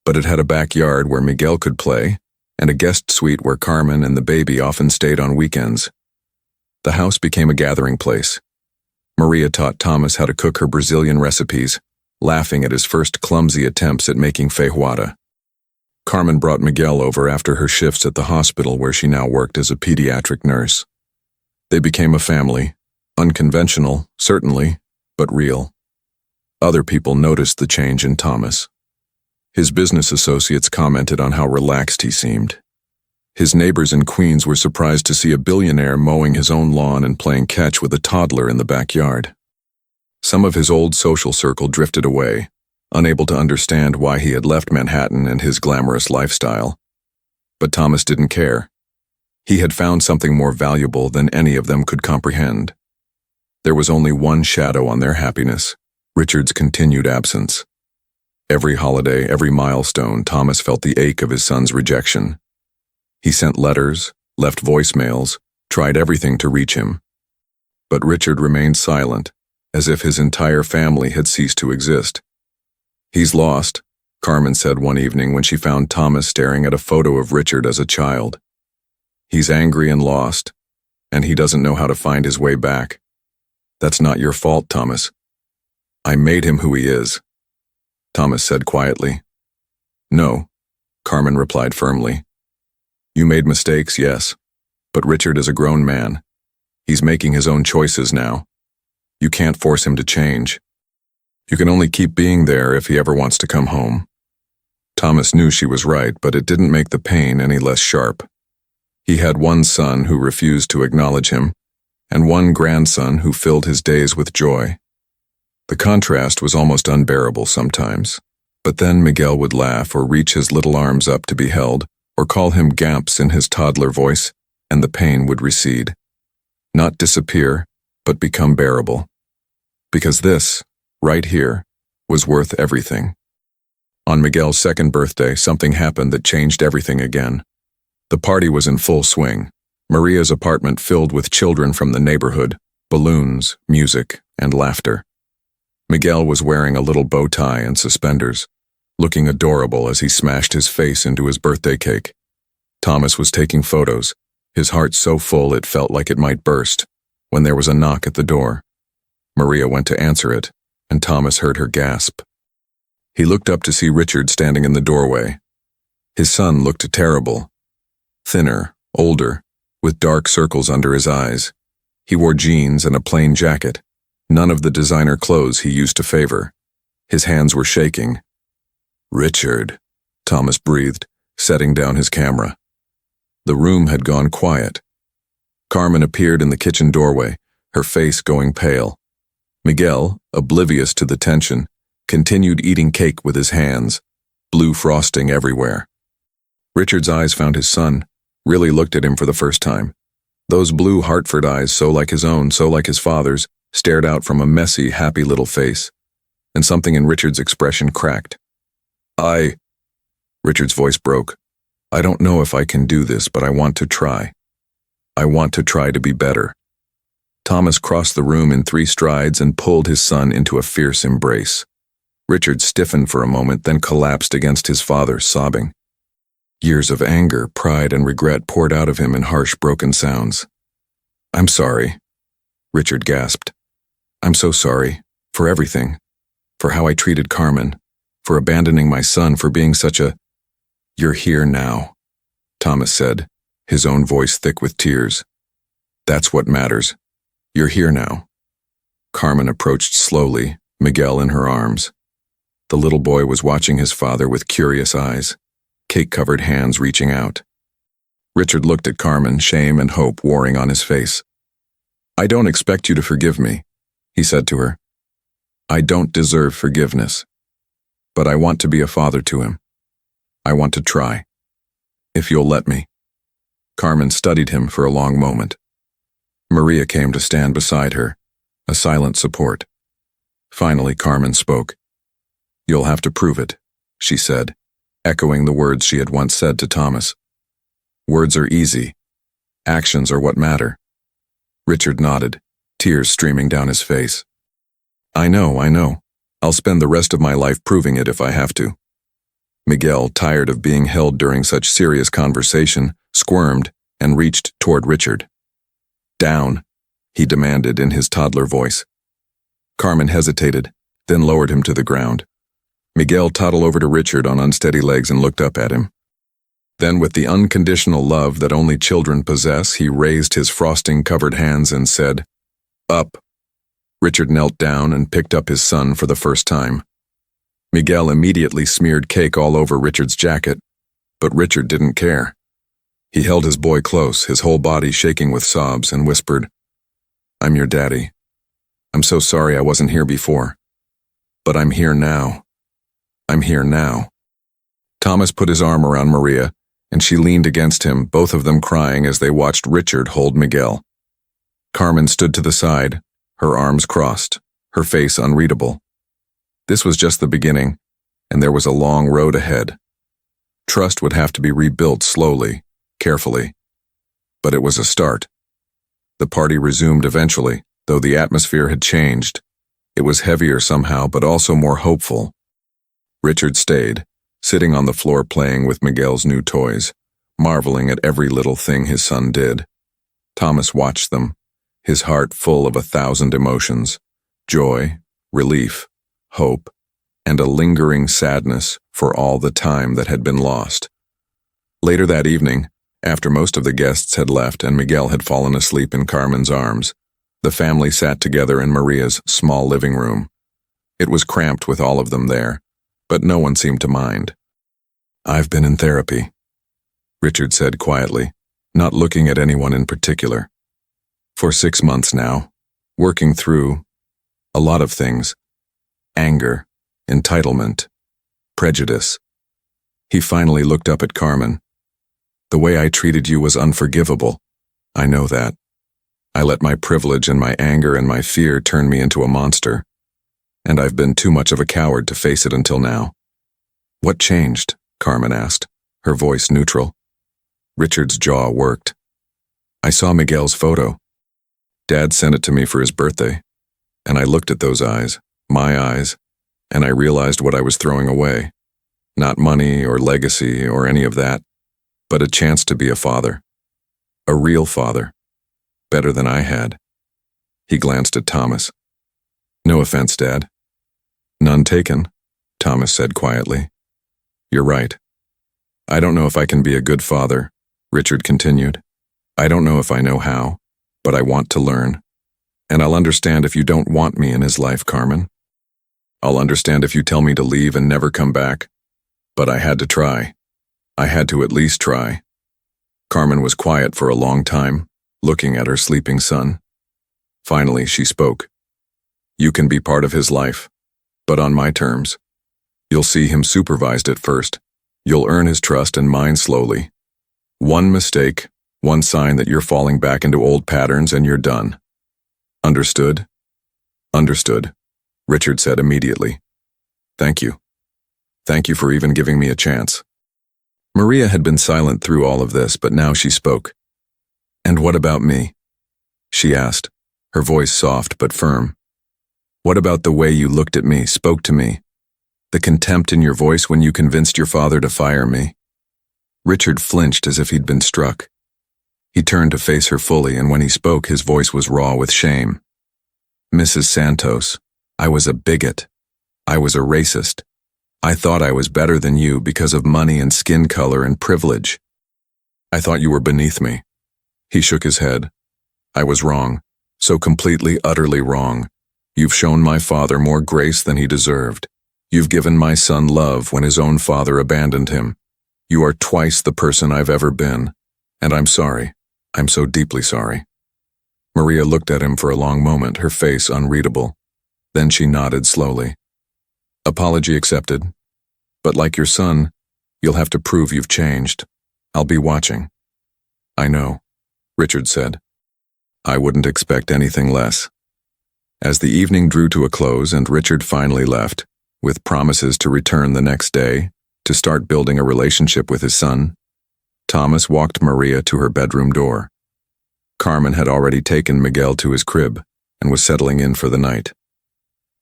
but it had a backyard where Miguel could play and a guest suite where Carmen and the baby often stayed on weekends. The house became a gathering place. Maria taught Thomas how to cook her Brazilian recipes, laughing at his first clumsy attempts at making feijoada. Carmen brought Miguel over after her shifts at the hospital where she now worked as a pediatric nurse. They became a family, unconventional, certainly, but real. Other people noticed the change in Thomas. His business associates commented on how relaxed he seemed. His neighbors in Queens were surprised to see a billionaire mowing his own lawn and playing catch with a toddler in the backyard. Some of his old social circle drifted away, unable to understand why he had left Manhattan and his glamorous lifestyle. But Thomas didn't care. He had found something more valuable than any of them could comprehend. There was only one shadow on their happiness: Richard's continued absence. Every holiday, every milestone, Thomas felt the ache of his son's rejection. He sent letters, left voicemails, tried everything to reach him. But Richard remained silent, as if his entire family had ceased to exist. "He's lost," Carmen said one evening when she found Thomas staring at a photo of Richard as a child. "He's angry and lost, and he doesn't know how to find his way back. That's not your fault, Thomas. I made him who he is," Thomas said quietly. "No," Carmen replied firmly. "You made mistakes, yes, but Richard is a grown man. He's making his own choices now. You can't force him to change. You can only keep being there if he ever wants to come home." Thomas knew she was right, but it didn't make the pain any less sharp. He had one son who refused to acknowledge him, and one grandson who filled his days with joy. The contrast was almost unbearable sometimes, but then Miguel would laugh or reach his little arms up to be held, or call him Gamps in his toddler voice, and the pain would recede. Not disappear, but become bearable. Because this, right here, was worth everything. On Miguel's second birthday, something happened that changed everything again. The party was in full swing. Maria's apartment filled with children from the neighborhood, balloons, music, and laughter. Miguel was wearing a little bow tie and suspenders, looking adorable as he smashed his face into his birthday cake. Thomas was taking photos, his heart so full it felt like it might burst, when there was a knock at the door. Maria went to answer it, and Thomas heard her gasp. He looked up to see Richard standing in the doorway. His son looked terrible. Thinner, older, with dark circles under his eyes. He wore jeans and a plain jacket, none of the designer clothes he used to favor. His hands were shaking. "Richard," Thomas breathed, setting down his camera. The room had gone quiet. Carmen appeared in the kitchen doorway, her face going pale. Miguel, oblivious to the tension, continued eating cake with his hands, blue frosting everywhere. Richard's eyes found his son, really looked at him for the first time. Those blue Hartford eyes, so like his own, so like his father's, stared out from a messy, happy little face. And something in Richard's expression cracked. Richard's voice broke. "I don't know if I can do this, but I want to try. I want to try to be better." Thomas crossed the room in 3 strides and pulled his son into a fierce embrace. Richard stiffened for a moment, then collapsed against his father, sobbing. Years of anger, pride, and regret poured out of him in harsh, broken sounds. "I'm sorry," Richard gasped. "I'm so sorry, for everything, for how I treated Carmen, for abandoning my son, for being such a—" "You're here now," Thomas said, his own voice thick with tears. "That's what matters. You're here now." Carmen approached slowly, Miguel in her arms. The little boy was watching his father with curious eyes, cake-covered hands reaching out. Richard looked at Carmen, shame and hope warring on his face. "I don't expect you to forgive me," he said to her. "I don't deserve forgiveness. But I want to be a father to him. I want to try. If you'll let me." Carmen studied him for a long moment. Maria came to stand beside her, a silent support. Finally, Carmen spoke. "You'll have to prove it," she said, echoing the words she had once said to Thomas. "Words are easy. Actions are what matter." Richard nodded, tears streaming down his face. I know. I'll spend the rest of my life proving it if I have to." Miguel, tired of being held during such serious conversation, squirmed and reached toward Richard. "Down," he demanded in his toddler voice. Carmen hesitated, then lowered him to the ground. Miguel toddled over to Richard on unsteady legs and looked up at him. Then, with the unconditional love that only children possess, he raised his frosting-covered hands and said, "Up." Richard knelt down and picked up his son for the first time. Miguel immediately smeared cake all over Richard's jacket, but Richard didn't care. He held his boy close, his whole body shaking with sobs, and whispered, "I'm your daddy. I'm so sorry I wasn't here before. But I'm here now. I'm here now." Thomas put his arm around Maria, and she leaned against him, both of them crying as they watched Richard hold Miguel. Carmen stood to the side, her arms crossed, her face unreadable. This was just the beginning, and there was a long road ahead. Trust would have to be rebuilt slowly, carefully. But it was a start. The party resumed eventually, though the atmosphere had changed. It was heavier somehow, but also more hopeful. Richard stayed, sitting on the floor playing with Miguel's new toys, marveling at every little thing his son did. Thomas watched them, his heart full of 1,000 emotions: joy, relief, hope, and a lingering sadness for all the time that had been lost. Later that evening, after most of the guests had left and Miguel had fallen asleep in Carmen's arms, the family sat together in Maria's small living room. It was cramped with all of them there, but no one seemed to mind. "I've been in therapy," Richard said quietly, not looking at anyone in particular. "For 6 months now, working through a lot of things: anger, entitlement, prejudice." He finally looked up at Carmen. "The way I treated you was unforgivable. I know that. I let my privilege and my anger and my fear turn me into a monster. And I've been too much of a coward to face it until now." "What changed?" Carmen asked, her voice neutral. Richard's jaw worked. "I saw Miguel's photo. Dad sent it to me for his birthday, and I looked at those eyes, my eyes, and I realized what I was throwing away. Not money or legacy or any of that, but a chance to be a father. A real father. Better than I had." He glanced at Thomas. "No offense, Dad." "None taken," Thomas said quietly. "You're right. I don't know if I can be a good father," Richard continued. "I don't know if I know how, but I want to learn. And I'll understand if you don't want me in his life, Carmen. I'll understand if you tell me to leave and never come back. But I had to try. I had to at least try." Carmen was quiet for a long time, looking at her sleeping son. Finally, she spoke. "You can be part of his life, but on my terms. You'll see him supervised at first. You'll earn his trust and mine slowly. One mistake, one sign that you're falling back into old patterns, and you're done. Understood?" "Understood," Richard said immediately. "Thank you. Thank you for even giving me a chance." Maria had been silent through all of this, but now she spoke. "And what about me?" she asked, her voice soft but firm. "What about the way you looked at me, spoke to me? The contempt in your voice when you convinced your father to fire me?" Richard flinched as if he'd been struck. He turned to face her fully, and when he spoke, his voice was raw with shame. "Mrs. Santos, I was a bigot. I was a racist. I thought I was better than you because of money and skin color and privilege. I thought you were beneath me." He shook his head. "I was wrong, so completely, utterly wrong. You've shown my father more grace than he deserved. You've given my son love when his own father abandoned him. You are twice the person I've ever been, and I'm sorry. I'm so deeply sorry." Maria looked at him for a long moment, her face unreadable. Then she nodded slowly. "Apology accepted. But like your son, you'll have to prove you've changed. I'll be watching." "I know," Richard said. "I wouldn't expect anything less." As the evening drew to a close and Richard finally left, with promises to return the next day, to start building a relationship with his son, Thomas walked Maria to her bedroom door. Carmen had already taken Miguel to his crib and was settling in for the night.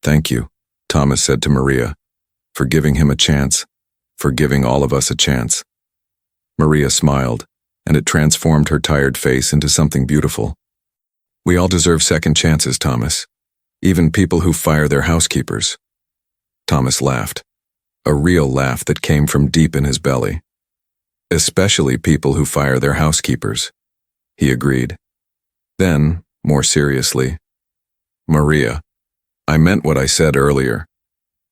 "Thank you," Thomas said to Maria, "for giving him a chance, for giving all of us a chance." Maria smiled, and it transformed her tired face into something beautiful. "We all deserve second chances, Thomas. Even people who fire their housekeepers." Thomas laughed, a real laugh that came from deep in his belly. "Especially people who fire their housekeepers," he agreed. Then, more seriously, "Maria, I meant what I said earlier.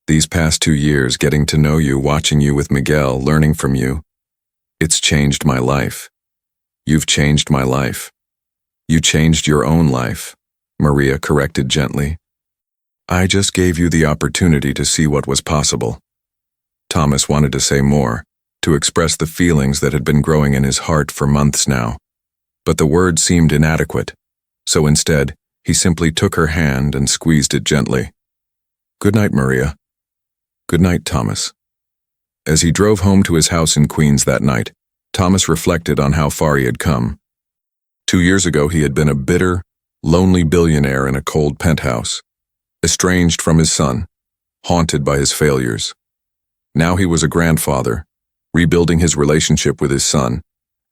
These past 2 years, getting to know you, watching you with Miguel, learning from you, it's changed my life. You've changed my life. You changed your own life," Maria corrected gently. "I just gave you the opportunity to see what was possible." Thomas wanted to say more, to express the feelings that had been growing in his heart for months now. But the words seemed inadequate, so instead, he simply took her hand and squeezed it gently. "Good night, Maria." "Good night, Thomas." As he drove home to his house in Queens that night, Thomas reflected on how far he had come. 2 years ago, he had been a bitter, lonely billionaire in a cold penthouse, estranged from his son, haunted by his failures. Now he was a grandfather, rebuilding his relationship with his son,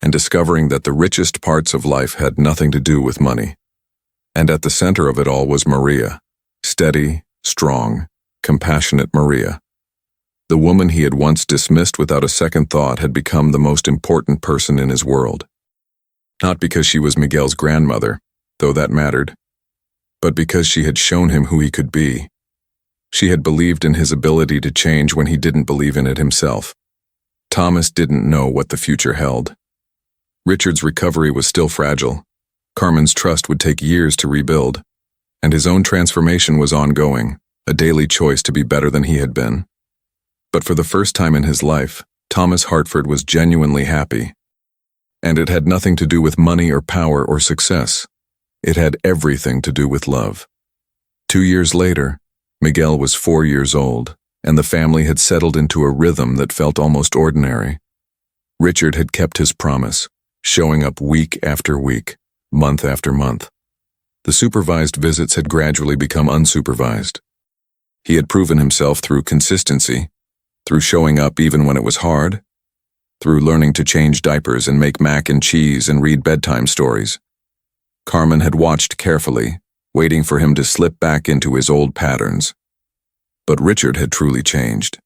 and discovering that the richest parts of life had nothing to do with money. And at the center of it all was Maria, steady, strong, compassionate Maria. The woman he had once dismissed without a second thought had become the most important person in his world. Not because she was Miguel's grandmother, though that mattered, but because she had shown him who he could be. She had believed in his ability to change when he didn't believe in it himself. Thomas didn't know what the future held. Richard's recovery was still fragile. Carmen's trust would take years to rebuild, and his own transformation was ongoing, a daily choice to be better than he had been. But for the first time in his life, Thomas Hartford was genuinely happy. And it had nothing to do with money or power or success. It had everything to do with love. 2 years later, Miguel was 4 years old, and the family had settled into a rhythm that felt almost ordinary. Richard had kept his promise, showing up week after week, month after month. The supervised visits had gradually become unsupervised. He had proven himself through consistency, through showing up even when it was hard, through learning to change diapers and make mac and cheese and read bedtime stories. Carmen had watched carefully, waiting for him to slip back into his old patterns. But Richard had truly changed.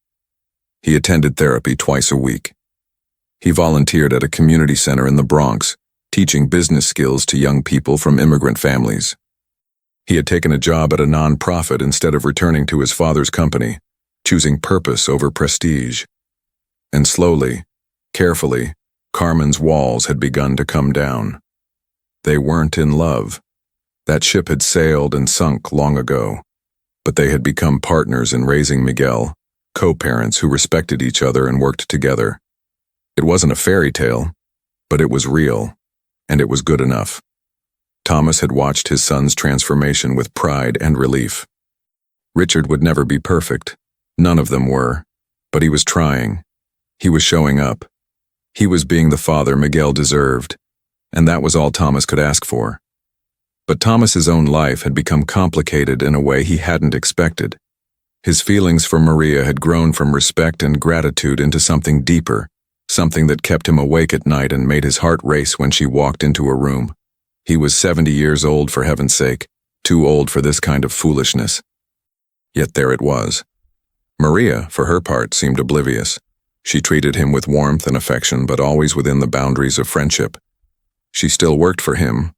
He attended therapy twice a week. He volunteered at a community center in the Bronx, teaching business skills to young people from immigrant families. He had taken a job at a non-profit instead of returning to his father's company, choosing purpose over prestige. And slowly, carefully, Carmen's walls had begun to come down. They weren't in love. That ship had sailed and sunk long ago. But they had become partners in raising Miguel, co-parents who respected each other and worked together. It wasn't a fairy tale, but it was real, and it was good enough. Thomas had watched his son's transformation with pride and relief. Richard would never be perfect. None of them were. But he was trying. He was showing up. He was being the father Miguel deserved, and that was all Thomas could ask for. But Thomas's own life had become complicated in a way he hadn't expected. His feelings for Maria had grown from respect and gratitude into something deeper, something that kept him awake at night and made his heart race when she walked into a room. He was 70 years old, for heaven's sake, too old for this kind of foolishness. Yet there it was. Maria, for her part, seemed oblivious. She treated him with warmth and affection, but always within the boundaries of friendship. She still worked for him,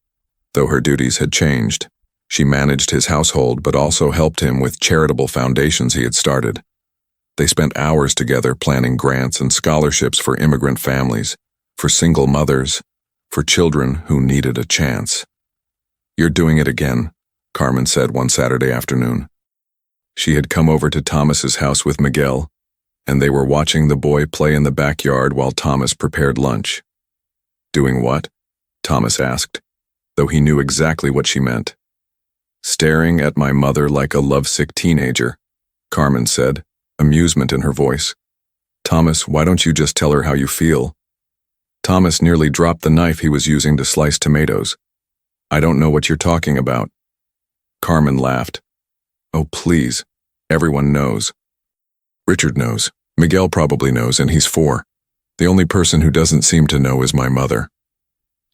though her duties had changed. She managed his household, but also helped him with charitable foundations he had started. They spent hours together planning grants and scholarships for immigrant families, for single mothers, for children who needed a chance. "You're doing it again," Carmen said one Saturday afternoon. She had come over to Thomas's house with Miguel, and they were watching the boy play in the backyard while Thomas prepared lunch. "Doing what?" Thomas asked, though he knew exactly what she meant. "Staring at my mother like a lovesick teenager," Carmen said, amusement in her voice. "Thomas, why don't you just tell her how you feel?" Thomas nearly dropped the knife he was using to slice tomatoes. "I don't know what you're talking about." Carmen laughed. "Oh, please. Everyone knows. Richard knows. Miguel probably knows, and he's 4. The only person who doesn't seem to know is my mother."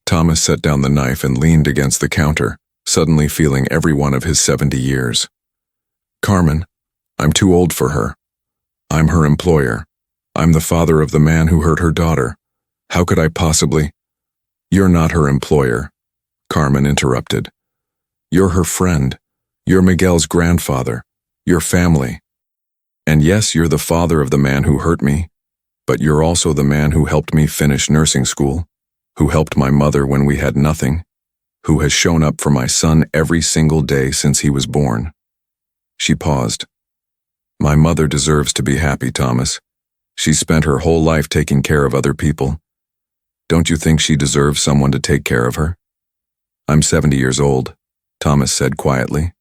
Thomas set down the knife and leaned against the counter, suddenly feeling every one of his 70 years. "Carmen, I'm too old for her. I'm her employer. I'm the father of the man who hurt her daughter. How could I possibly—" "You're not her employer," Carmen interrupted. "You're her friend. You're Miguel's grandfather. You're family. And yes, you're the father of the man who hurt me, but you're also the man who helped me finish nursing school, who helped my mother when we had nothing, who has shown up for my son every single day since he was born." She paused. "My mother deserves to be happy, Thomas. She spent her whole life taking care of other people. Don't you think she deserves someone to take care of her?" "I'm 70 years old," Thomas said quietly.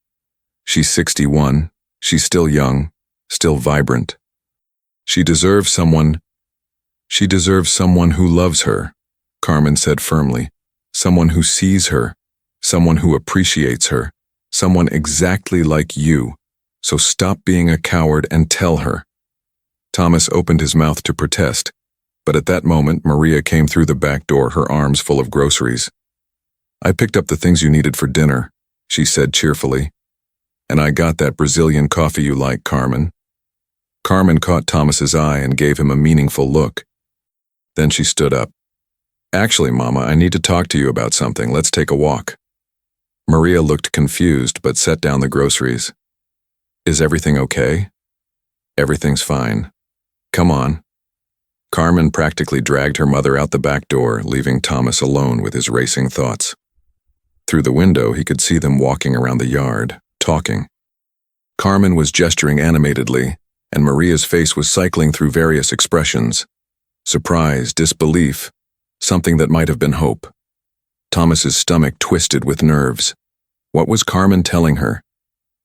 "She's 61. She's still young, still vibrant. She deserves someone who loves her," Carmen said firmly. "Someone who sees her, someone who appreciates her, someone exactly like you. So stop being a coward and tell her." Thomas opened his mouth to protest, but at that moment Maria came through the back door, her arms full of groceries. "I picked up the things you needed for dinner," she said cheerfully. "And I got that Brazilian coffee you like, Carmen." Carmen caught Thomas's eye and gave him a meaningful look. Then she stood up. "Actually, Mama, I need to talk to you about something. Let's take a walk." Maria looked confused but set down the groceries. "Is everything okay?" "Everything's fine. Come on." Carmen practically dragged her mother out the back door, leaving Thomas alone with his racing thoughts. Through the window, he could see them walking around the yard, talking. Carmen was gesturing animatedly, and Maria's face was cycling through various expressions. Surprise, disbelief, something that might have been hope. Thomas's stomach twisted with nerves. What was Carmen telling her?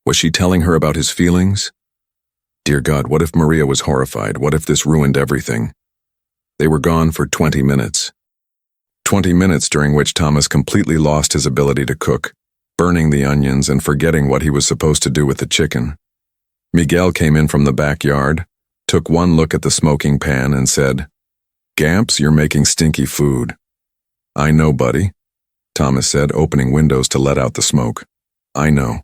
Was she telling her about his feelings? Dear God, what if Maria was horrified? What if this ruined everything? They were gone for 20 minutes. 20 minutes during which Thomas completely lost his ability to cook, burning the onions and forgetting what he was supposed to do with the chicken. Miguel came in from the backyard, took one look at the smoking pan and said, "Gamps, you're making stinky food." "I know, buddy," Thomas said, opening windows to let out the smoke. "I know."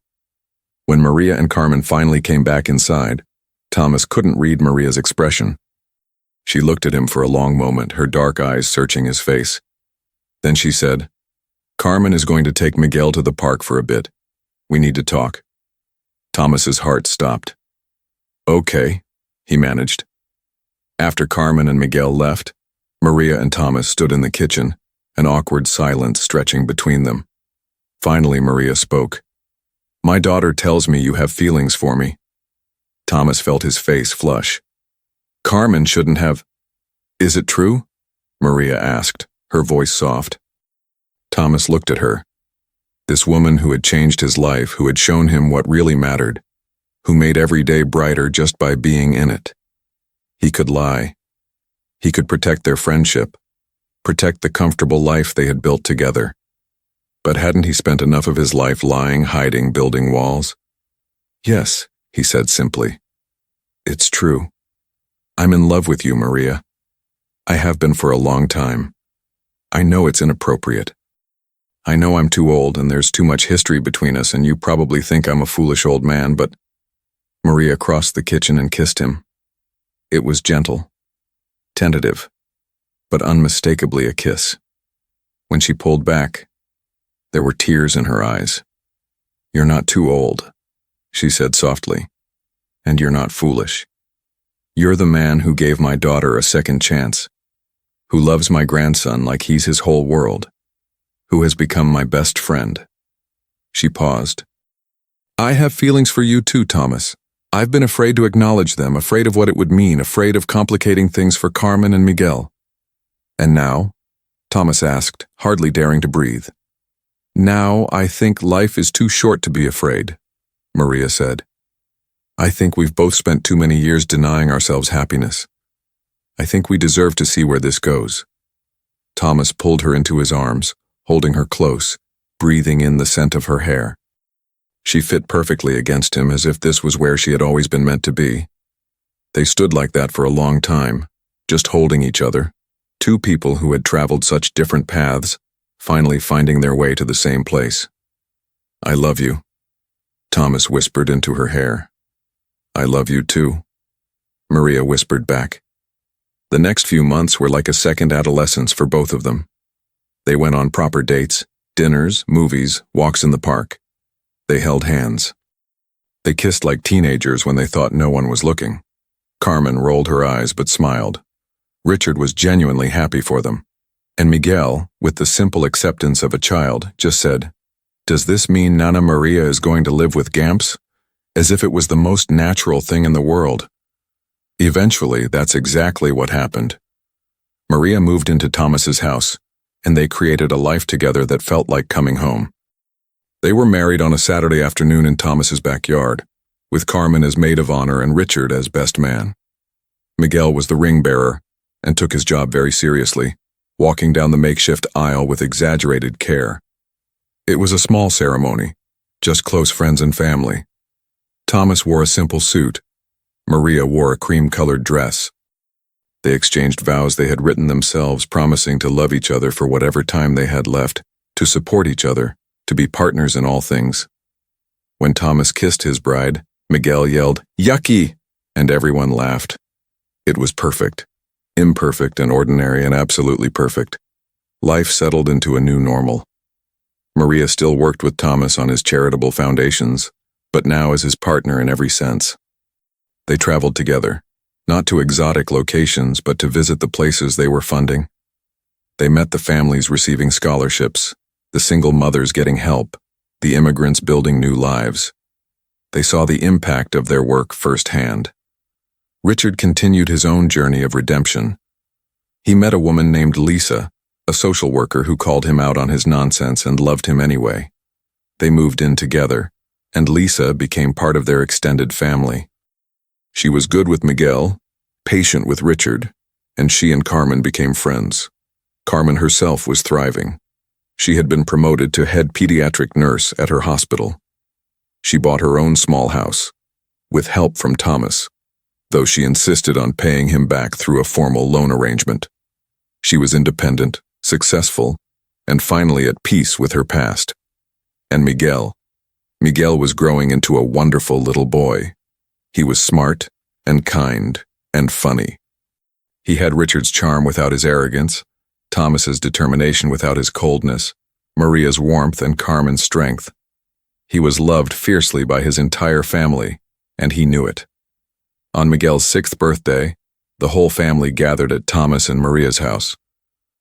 When Maria and Carmen finally came back inside, Thomas couldn't read Maria's expression. She looked at him for a long moment, her dark eyes searching his face. Then she said, "Carmen is going to take Miguel to the park for a bit. We need to talk." Thomas's heart stopped. "Okay," he managed. After Carmen and Miguel left, Maria and Thomas stood in the kitchen, an awkward silence stretching between them. Finally, Maria spoke. "My daughter tells me you have feelings for me." Thomas felt his face flush. "Carmen shouldn't have—" "Is it true?" Maria asked, her voice soft. Thomas looked at her. This woman who had changed his life, who had shown him what really mattered, who made every day brighter just by being in it. He could lie. He could protect their friendship, protect the comfortable life they had built together. But hadn't he spent enough of his life lying, hiding, building walls? "Yes," he said simply. "It's true. I'm in love with you, Maria. I have been for a long time. I know it's inappropriate. I know I'm too old and there's too much history between us and you probably think I'm a foolish old man, but—" Maria crossed the kitchen and kissed him. It was gentle, tentative, but unmistakably a kiss. When she pulled back, there were tears in her eyes. "You're not too old," she said softly, "and you're not foolish. You're the man who gave my daughter a second chance, who loves my grandson like he's his whole world, who has become my best friend." She paused. "I have feelings for you too, Thomas. I've been afraid to acknowledge them, afraid of what it would mean, afraid of complicating things for Carmen and Miguel." "And now?" Thomas asked, hardly daring to breathe. "Now I think life is too short to be afraid," Maria said. "I think we've both spent too many years denying ourselves happiness. I think we deserve to see where this goes." Thomas pulled her into his arms, holding her close, breathing in the scent of her hair. She fit perfectly against him as if this was where she had always been meant to be. They stood like that for a long time, just holding each other, two people who had traveled such different paths, finally finding their way to the same place. "I love you," Thomas whispered into her hair. "I love you too," Maria whispered back. The next few months were like a second adolescence for both of them. They went on proper dates, dinners, movies, walks in the park. They held hands. They kissed like teenagers when they thought no one was looking. Carmen rolled her eyes but smiled. Richard was genuinely happy for them. And Miguel, with the simple acceptance of a child, just said, "Does this mean Nana Maria is going to live with Gamps?" As if it was the most natural thing in the world. Eventually, that's exactly what happened. Maria moved into Thomas's house, and they created a life together that felt like coming home. They were married on a Saturday afternoon in Thomas's backyard, with Carmen as maid of honor and Richard as best man. Miguel was the ring bearer and took his job very seriously, walking down the makeshift aisle with exaggerated care. It was a small ceremony, just close friends and family. Thomas wore a simple suit. Maria wore a cream-colored dress. They exchanged vows they had written themselves, promising to love each other for whatever time they had left, to support each other, to be partners in all things. When Thomas kissed his bride, Miguel yelled, "Yucky!" and everyone laughed. It was perfect. Imperfect and ordinary and absolutely perfect. Life settled into a new normal. Maria still worked with Thomas on his charitable foundations, but now as his partner in every sense. They traveled together, not to exotic locations, but to visit the places they were funding. They met the families receiving scholarships, the single mothers getting help, the immigrants building new lives. They saw the impact of their work firsthand. Richard continued his own journey of redemption. He met a woman named Lisa, a social worker who called him out on his nonsense and loved him anyway. They moved in together, and Lisa became part of their extended family. She was good with Miguel, patient with Richard, and she and Carmen became friends. Carmen herself was thriving. She had been promoted to head pediatric nurse at her hospital. She bought her own small house, with help from Thomas, though she insisted on paying him back through a formal loan arrangement. She was independent, successful, and finally at peace with her past. And Miguel was growing into a wonderful little boy. He was smart and kind and funny. He had Richard's charm without his arrogance, Thomas's determination without his coldness, Maria's warmth and Carmen's strength. He was loved fiercely by his entire family, and he knew it. On Miguel's 6th birthday, the whole family gathered at Thomas and Maria's house.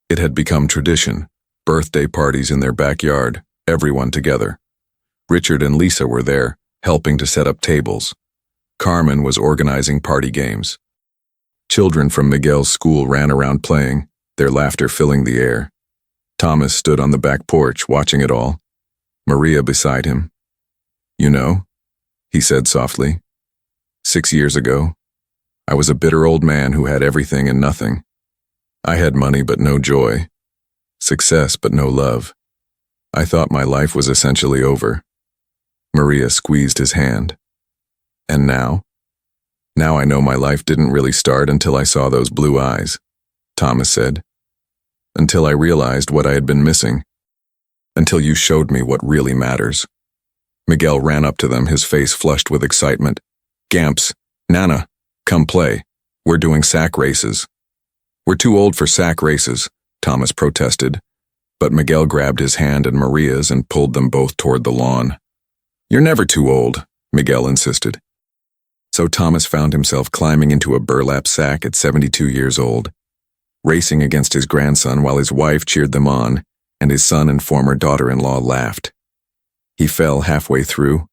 It had become tradition, birthday parties in their backyard, everyone together. Richard and Lisa were there, helping to set up tables. Carmen was organizing party games. Children from Miguel's school ran around playing, their laughter filling the air. Thomas stood on the back porch watching it all, Maria beside him. "You know," he said softly, 6 years ago, I was a bitter old man who had everything and nothing. I had money but no joy, success but no love. I thought my life was essentially over." Maria squeezed his hand. "And now? Now I know my life didn't really start until I saw those blue eyes," Thomas said. "Until I realized what I had been missing. Until you showed me what really matters." Miguel ran up to them, his face flushed with excitement. "Gamps, Nana, come play. We're doing sack races." "We're too old for sack races," Thomas protested, but Miguel grabbed his hand and Maria's and pulled them both toward the lawn. "You're never too old," Miguel insisted. So Thomas found himself climbing into a burlap sack at 72 years old, racing against his grandson while his wife cheered them on and his son and former daughter-in-law laughed. He fell halfway through,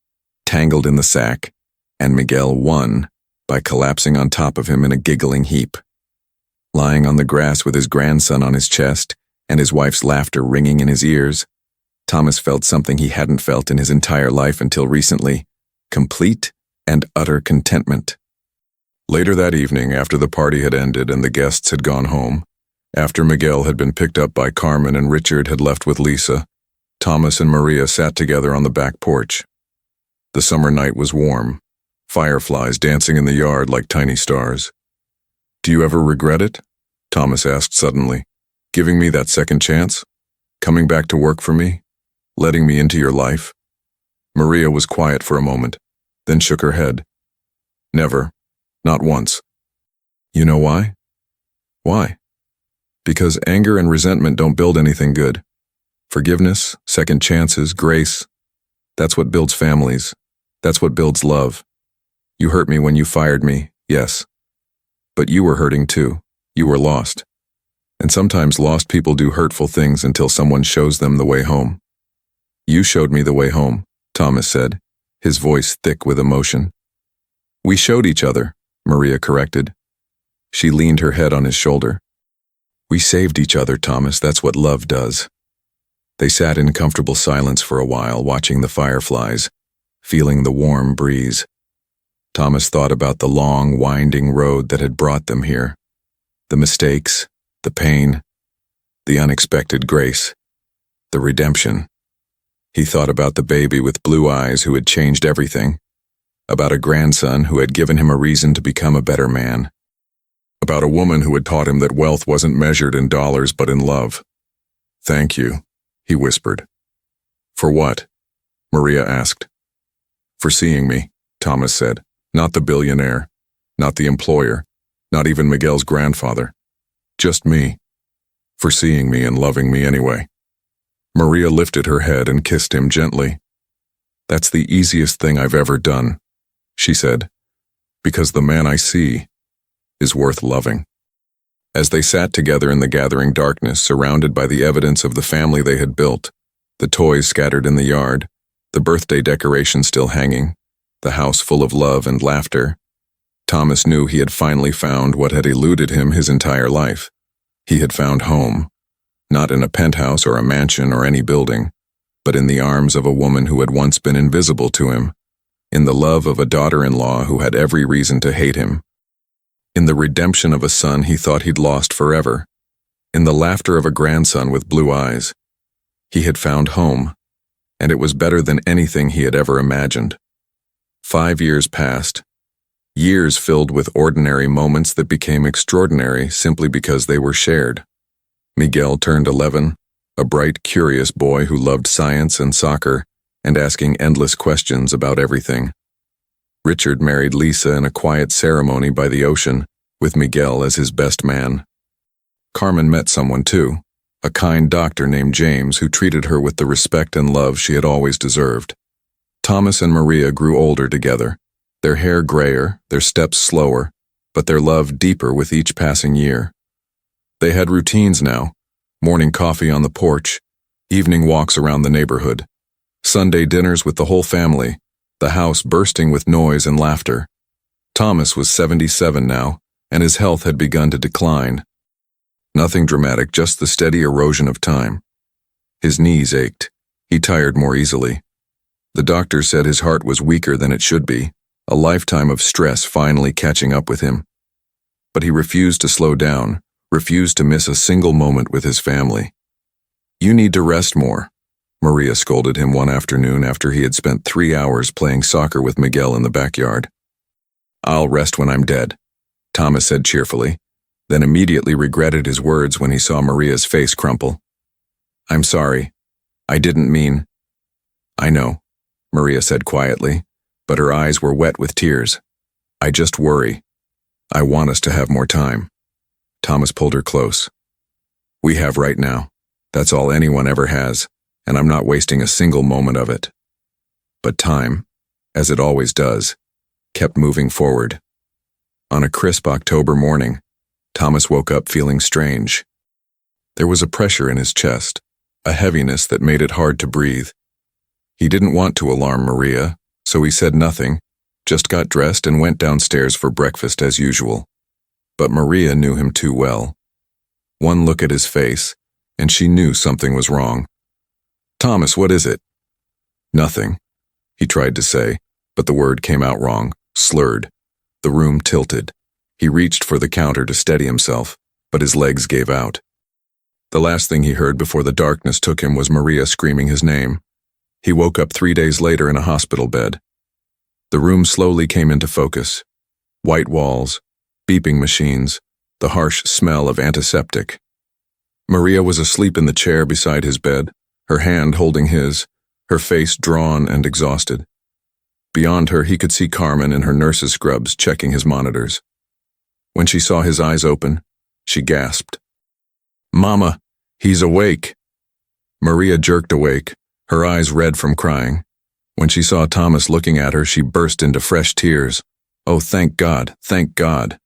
tangled in the sack, and Miguel won by collapsing on top of him in a giggling heap. Lying on the grass with his grandson on his chest and his wife's laughter ringing in his ears, Thomas felt something he hadn't felt in his entire life until recently: complete and utter contentment. Later that evening, after the party had ended and the guests had gone home, after Miguel had been picked up by Carmen and Richard had left with Lisa, Thomas and Maria sat together on the back porch. The summer night was warm, fireflies dancing in the yard like tiny stars. "Do you ever regret it?" Thomas asked suddenly. "Giving me that second chance? Coming back to work for me? Letting me into your life?" Maria was quiet for a moment, then shook her head. "Never. Not once." "You know why?" "Why?" "Because anger and resentment don't build anything good. Forgiveness, second chances, grace, that's what builds families. That's what builds love. You hurt me when you fired me, yes. But you were hurting too. You were lost. And sometimes lost people do hurtful things until someone shows them the way home." "You showed me the way home," Thomas said, his voice thick with emotion. "We showed each other," Maria corrected. She leaned her head on his shoulder. "We saved each other, Thomas. That's what love does." They sat in comfortable silence for a while, watching the fireflies, feeling the warm breeze. Thomas thought about the long, winding road that had brought them here. The mistakes, the pain, the unexpected grace, the redemption. He thought about the baby with blue eyes who had changed everything. about a grandson who had given him a reason to become a better man, about a woman who had taught him that wealth wasn't measured in dollars but in love. "Thank you," he whispered. "For what?" Maria asked. "For seeing me," Thomas said. "Not the billionaire, not the employer, not even Miguel's grandfather. Just me. For seeing me and loving me anyway." Maria lifted her head and kissed him gently. "That's the easiest thing I've ever done," she said, "because the man I see is worth loving." As they sat together in the gathering darkness, surrounded by the evidence of the family they had built, the toys scattered in the yard, the birthday decorations still hanging, the house full of love and laughter, Thomas knew he had finally found what had eluded him his entire life. He had found home, not in a penthouse or a mansion or any building, but in the arms of a woman who had once been invisible to him, in the love of a daughter-in-law who had every reason to hate him, in the redemption of a son he thought he'd lost forever, in the laughter of a grandson with blue eyes. He had found home, and it was better than anything he had ever imagined. 5 years passed, years filled with ordinary moments that became extraordinary simply because they were shared. Miguel turned 11, a bright, curious boy who loved science and soccer and asking endless questions about everything. Richard married Lisa in a quiet ceremony by the ocean, with Miguel as his best man. Carmen met someone too, a kind doctor named James who treated her with the respect and love she had always deserved. Thomas and Maria grew older together, their hair grayer, their steps slower, but their love deeper with each passing year. They had routines now, morning coffee on the porch, evening walks around the neighborhood, Sunday dinners with the whole family, the house bursting with noise and laughter. Thomas was 77 now, and his health had begun to decline. Nothing dramatic, just the steady erosion of time. His knees ached. He tired more easily. The doctor said his heart was weaker than it should be, a lifetime of stress finally catching up with him. But he refused to slow down, refused to miss a single moment with his family. "You need to rest more," Maria scolded him one afternoon after he had spent 3 hours playing soccer with Miguel in the backyard. "I'll rest when I'm dead," Thomas said cheerfully, then immediately regretted his words when he saw Maria's face crumple. "I'm sorry. I didn't mean—" "I know," Maria said quietly, but her eyes were wet with tears. "I just worry. I want us to have more time." Thomas pulled her close. "We have right now. That's all anyone ever has, and I'm not wasting a single moment of it." But time, as it always does, kept moving forward. On a crisp October morning, Thomas woke up feeling strange. There was a pressure in his chest, a heaviness that made it hard to breathe. He didn't want to alarm Maria, so he said nothing, just got dressed and went downstairs for breakfast as usual. But Maria knew him too well. One look at his face, and she knew something was wrong. "Thomas, what is it?" "Nothing," he tried to say, but the word came out wrong, slurred. The room tilted. He reached for the counter to steady himself, but his legs gave out. The last thing he heard before the darkness took him was Maria screaming his name. He woke up 3 days later in a hospital bed. The room slowly came into focus. White walls, beeping machines, the harsh smell of antiseptic. Maria was asleep in the chair beside his bed, her hand holding his, her face drawn and exhausted. Beyond her, he could see Carmen in her nurse's scrubs checking his monitors. When she saw his eyes open, she gasped. "Mama, he's awake." Maria jerked awake, her eyes red from crying. When she saw Thomas looking at her, she burst into fresh tears. "Oh, thank God, thank God."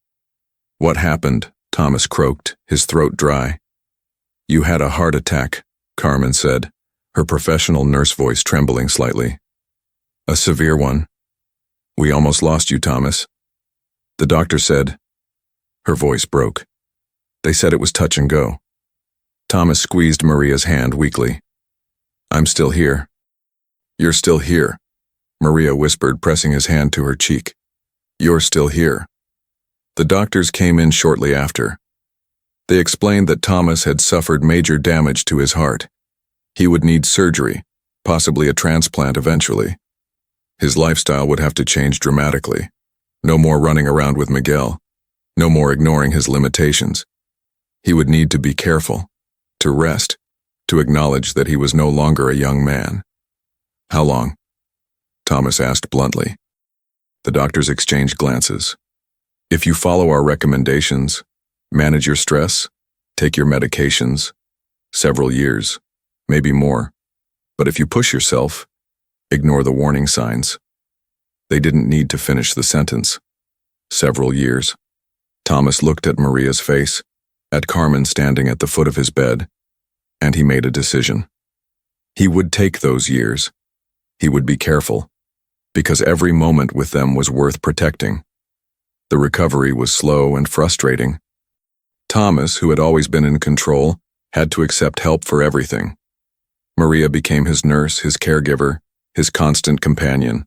"What happened?" Thomas croaked, his throat dry. "You had a heart attack," Carmen said, her professional nurse voice trembling slightly. "A severe one. We almost lost you, Thomas." The doctor said. Her voice broke. "They said it was touch and go." Thomas squeezed Maria's hand weakly. "I'm still here." "You're still here," Maria whispered, pressing his hand to her cheek. "You're still here." The doctors came in shortly after. They explained that Thomas had suffered major damage to his heart. He would need surgery, possibly a transplant eventually. His lifestyle would have to change dramatically. No more running around with Miguel. No more ignoring his limitations. He would need to be careful, to rest, to acknowledge that he was no longer a young man. How long? Thomas asked bluntly. The doctors exchanged glances. If you follow our recommendations, manage your stress, take your medications, several years, maybe more. But if you push yourself, ignore the warning signs. They didn't need to finish the sentence. Several years. Thomas looked at Maria's face, at Carmen standing at the foot of his bed, and he made a decision. He would take those years. He would be careful, because every moment with them was worth protecting. The recovery was slow and frustrating. Thomas, who had always been in control, had to accept help for everything. Maria became his nurse, his caregiver, his constant companion.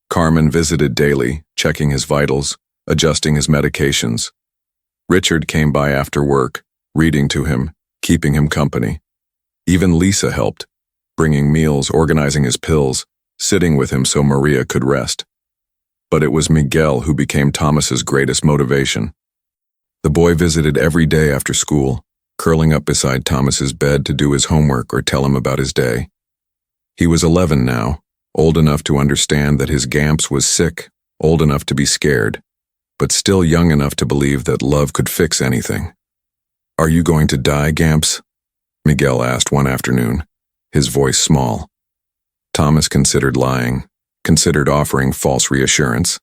Carmen visited daily, checking his vitals, adjusting his medications. Richard came by after work, reading to him, keeping him company. Even Lisa helped, bringing meals, organizing his pills, sitting with him so Maria could rest. But it was Miguel who became Thomas's greatest motivation. The boy visited every day after school, curling up beside Thomas's bed to do his homework or tell him about his day. He was 11 now, old enough to understand that his Gamps was sick, old enough to be scared, but still young enough to believe that love could fix anything. "Are you going to die, Gamps?" Miguel asked one afternoon, his voice small. Thomas considered lying, considered offering false reassurance,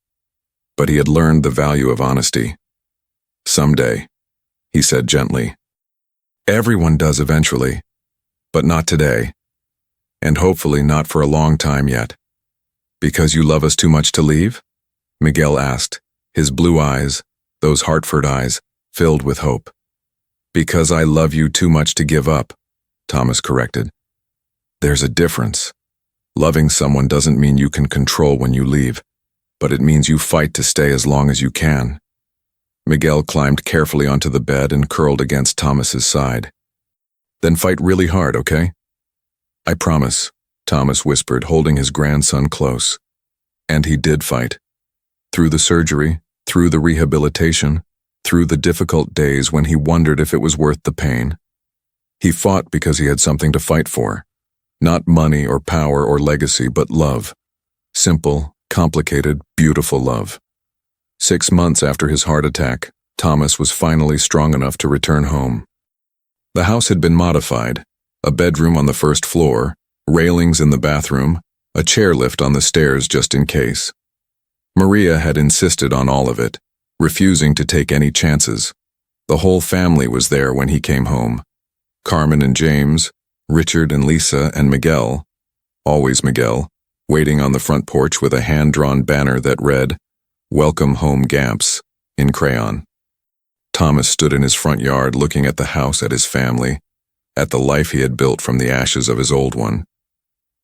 but he had learned the value of honesty. "Someday," he said gently. "Everyone does eventually, but not today, and hopefully not for a long time yet." "Because you love us too much to leave?" Miguel asked, his blue eyes, those Hartford eyes, filled with hope. "Because I love you too much to give up," Thomas corrected. "There's a difference. Loving someone doesn't mean you can control when you leave, but it means you fight to stay as long as you can." Miguel climbed carefully onto the bed and curled against Thomas's side. "Then fight really hard, okay?" "I promise," Thomas whispered, holding his grandson close. And he did fight. Through the surgery, through the rehabilitation, through the difficult days when he wondered if it was worth the pain. He fought because he had something to fight for. Not money or power or legacy, but love. Simple, complicated, beautiful love. 6 months after his heart attack, Thomas was finally strong enough to return home. The house had been modified. A bedroom on the first floor, railings in the bathroom, a chairlift on the stairs just in case. Maria had insisted on all of it, refusing to take any chances. The whole family was there when he came home. Carmen and James, Richard and Lisa and Miguel, always Miguel, waiting on the front porch with a hand-drawn banner that read, "Welcome home, Gamps," in crayon. Thomas stood in his front yard looking at the house, at his family, at the life he had built from the ashes of his old one.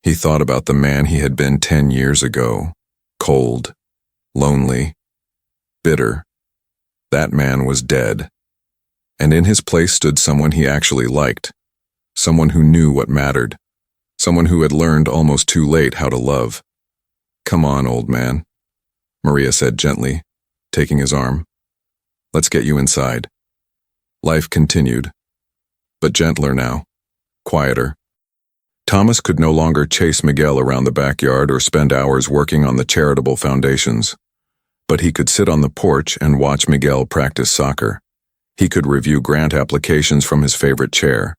He thought about the man he had been 10 years ago, cold, lonely, bitter. That man was dead. And in his place stood someone he actually liked, someone who knew what mattered, someone who had learned almost too late how to love. "Come on, old man," Maria said gently, taking his arm. "Let's get you inside." Life continued, but gentler now, quieter. Thomas could no longer chase Miguel around the backyard or spend hours working on the charitable foundations. But he could sit on the porch and watch Miguel practice soccer. He could review grant applications from his favorite chair.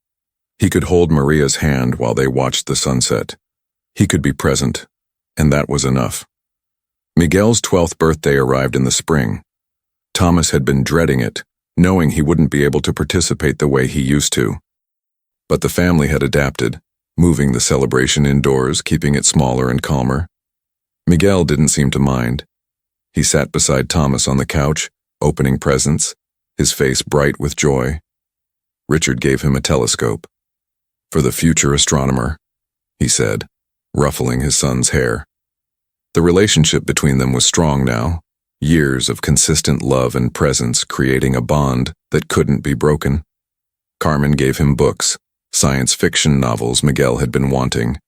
He could hold Maria's hand while they watched the sunset. He could be present, and that was enough. Miguel's 12th birthday arrived in the spring. Thomas had been dreading it, knowing he wouldn't be able to participate the way he used to. But the family had adapted, moving the celebration indoors, keeping it smaller and calmer. Miguel didn't seem to mind. He sat beside Thomas on the couch, opening presents, his face bright with joy. Richard gave him a telescope. "For the future astronomer," he said, ruffling his son's hair. The relationship between them was strong now, years of consistent love and presence creating a bond that couldn't be broken. Carmen gave him books, science fiction novels Miguel had been wanting.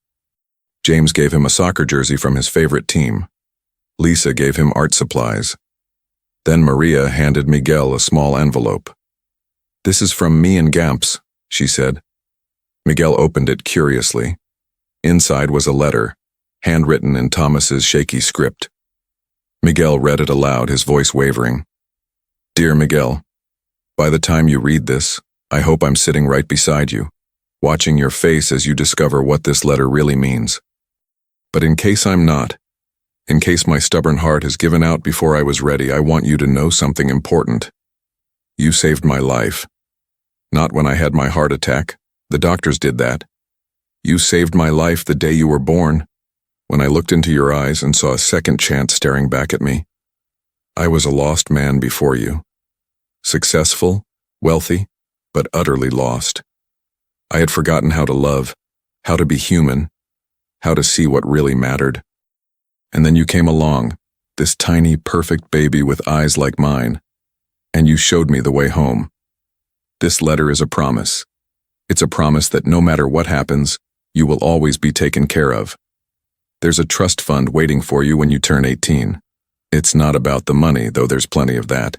James gave him a soccer jersey from his favorite team. Lisa gave him art supplies. Then Maria handed Miguel a small envelope. "This is from me and Gamps," she said. Miguel opened it curiously. Inside was a letter, handwritten in Thomas's shaky script. Miguel read it aloud, his voice wavering. "Dear Miguel, by the time you read this, I hope I'm sitting right beside you, watching your face as you discover what this letter really means. But in case I'm not, in case my stubborn heart has given out before I was ready, I want you to know something important. You saved my life. Not when I had my heart attack. The doctors did that. You saved my life the day you were born, when I looked into your eyes and saw a second chance staring back at me. I was a lost man before you. Successful, wealthy, but utterly lost. I had forgotten how to love, how to be human, how to see what really mattered. And then you came along, this tiny, perfect baby with eyes like mine, and you showed me the way home. This letter is a promise. It's a promise that no matter what happens, you will always be taken care of. There's a trust fund waiting for you when you turn 18. It's not about the money, though there's plenty of that.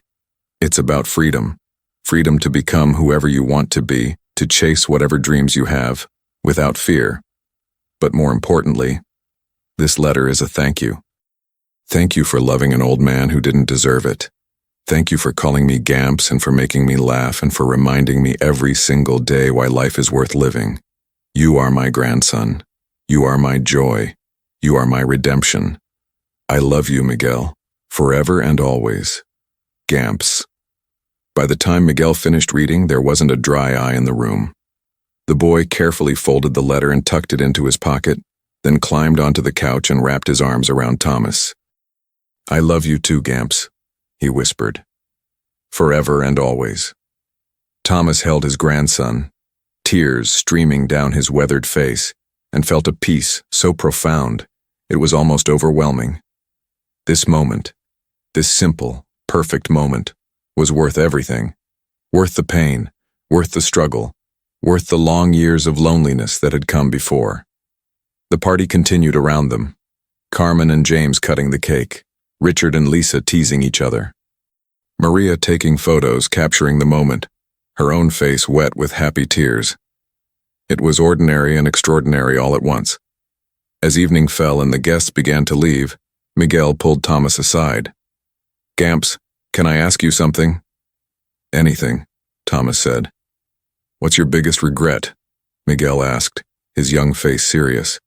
It's about freedom. Freedom to become whoever you want to be, to chase whatever dreams you have, without fear. But more importantly, this letter is a thank you. Thank you for loving an old man who didn't deserve it. Thank you for calling me Gamps and for making me laugh and for reminding me every single day why life is worth living. You are my grandson. You are my joy. You are my redemption. I love you, Miguel, forever and always. Gamps." By the time Miguel finished reading, there wasn't a dry eye in the room. The boy carefully folded the letter and tucked it into his pocket, then climbed onto the couch and wrapped his arms around Thomas. "I love you too, Gamps," he whispered. "Forever and always." Thomas held his grandson, tears streaming down his weathered face, and felt a peace so profound it was almost overwhelming. This moment, this simple, perfect moment, was worth everything. Worth the pain, worth the struggle, worth the long years of loneliness that had come before. The party continued around them. Carmen and James cutting the cake, Richard and Lisa teasing each other. Maria taking photos, capturing the moment, her own face wet with happy tears. It was ordinary and extraordinary all at once. As evening fell and the guests began to leave, Miguel pulled Thomas aside. "Gamps, can I ask you something?" "Anything," Thomas said. "What's your biggest regret?" Miguel asked, his young face serious.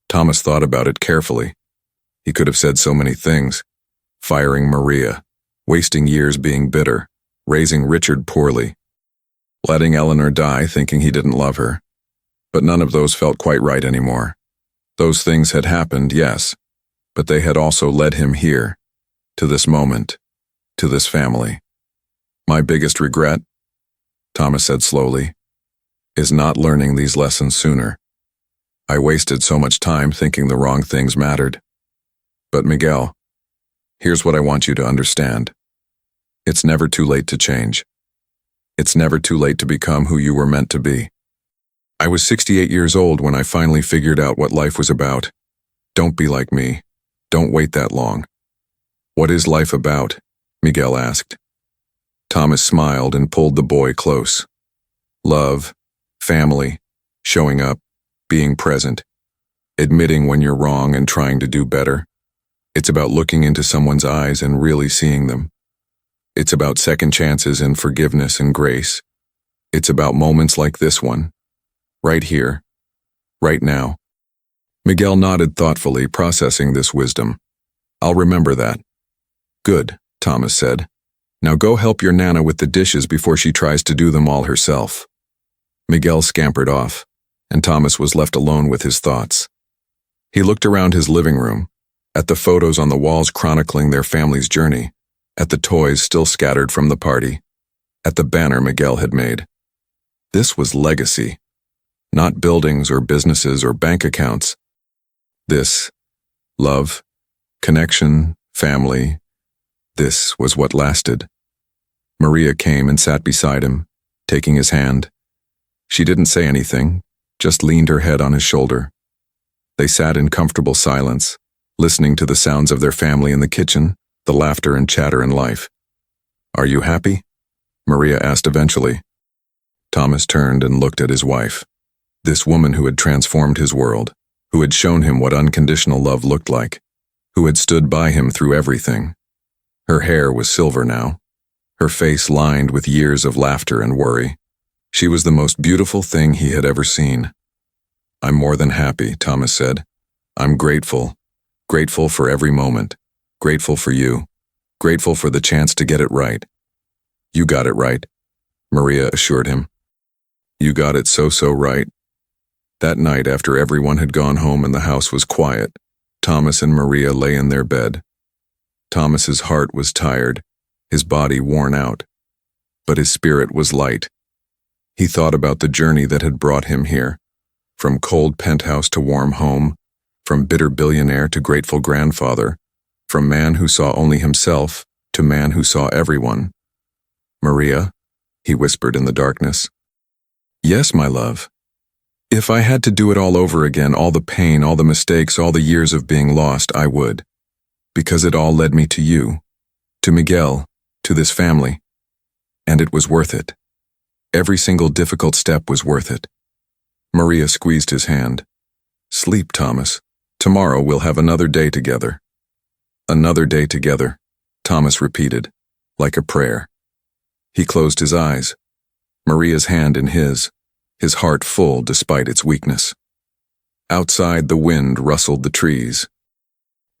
Thomas thought about it carefully. He could have said so many things. Firing Maria, wasting years being bitter, raising Richard poorly, letting Eleanor die thinking he didn't love her. But none of those felt quite right anymore. Those things had happened, yes, but they had also led him here, to this moment, to this family. "My biggest regret," Thomas said slowly, "is not learning these lessons sooner. I wasted so much time thinking the wrong things mattered. But Miguel, here's what I want you to understand. It's never too late to change. It's never too late to become who you were meant to be. I was 68 years old when I finally figured out what life was about. Don't be like me. Don't wait that long." "What is life about?" Miguel asked. Thomas smiled and pulled the boy close. "Love, family, showing up, being present, admitting when you're wrong and trying to do better. It's about looking into someone's eyes and really seeing them. It's about second chances and forgiveness and grace. It's about moments like this one. Right here. Right now." Miguel nodded thoughtfully, processing this wisdom. "I'll remember that." "Good," Thomas said. "Now go help your Nana with the dishes before she tries to do them all herself." Miguel scampered off, and Thomas was left alone with his thoughts. He looked around his living room, at the photos on the walls chronicling their family's journey, at the toys still scattered from the party, at the banner Miguel had made. This was legacy, not buildings or businesses or bank accounts. This, love, connection, family, this was what lasted. Maria came and sat beside him, taking his hand. She didn't say anything, just leaned her head on his shoulder. They sat in comfortable silence, listening to the sounds of their family in the kitchen, the laughter and chatter in life. "Are you happy?" Maria asked eventually. Thomas turned and looked at his wife. This woman who had transformed his world, who had shown him what unconditional love looked like, who had stood by him through everything. Her hair was silver now, her face lined with years of laughter and worry. She was the most beautiful thing he had ever seen. "I'm more than happy," Thomas said. "I'm grateful. Grateful for every moment. Grateful for you. Grateful for the chance to get it right." "You got it right," Maria assured him. "You got it so right." That night, after everyone had gone home and the house was quiet, Thomas and Maria lay in their bed. Thomas's heart was tired, his body worn out, but his spirit was light. He thought about the journey that had brought him here, from cold penthouse to warm home, from bitter billionaire to grateful grandfather, from man who saw only himself to man who saw everyone. "Maria," he whispered in the darkness. "Yes, my love. If I had to do it all over again, all the pain, all the mistakes, all the years of being lost, I would. Because it all led me to you, to Miguel, to this family. And it was worth it. Every single difficult step was worth it." Maria squeezed his hand. "Sleep, Thomas. Tomorrow we'll have another day together." "Another day together," Thomas repeated, like a prayer. He closed his eyes, Maria's hand in his heart full despite its weakness. Outside, the wind rustled the trees.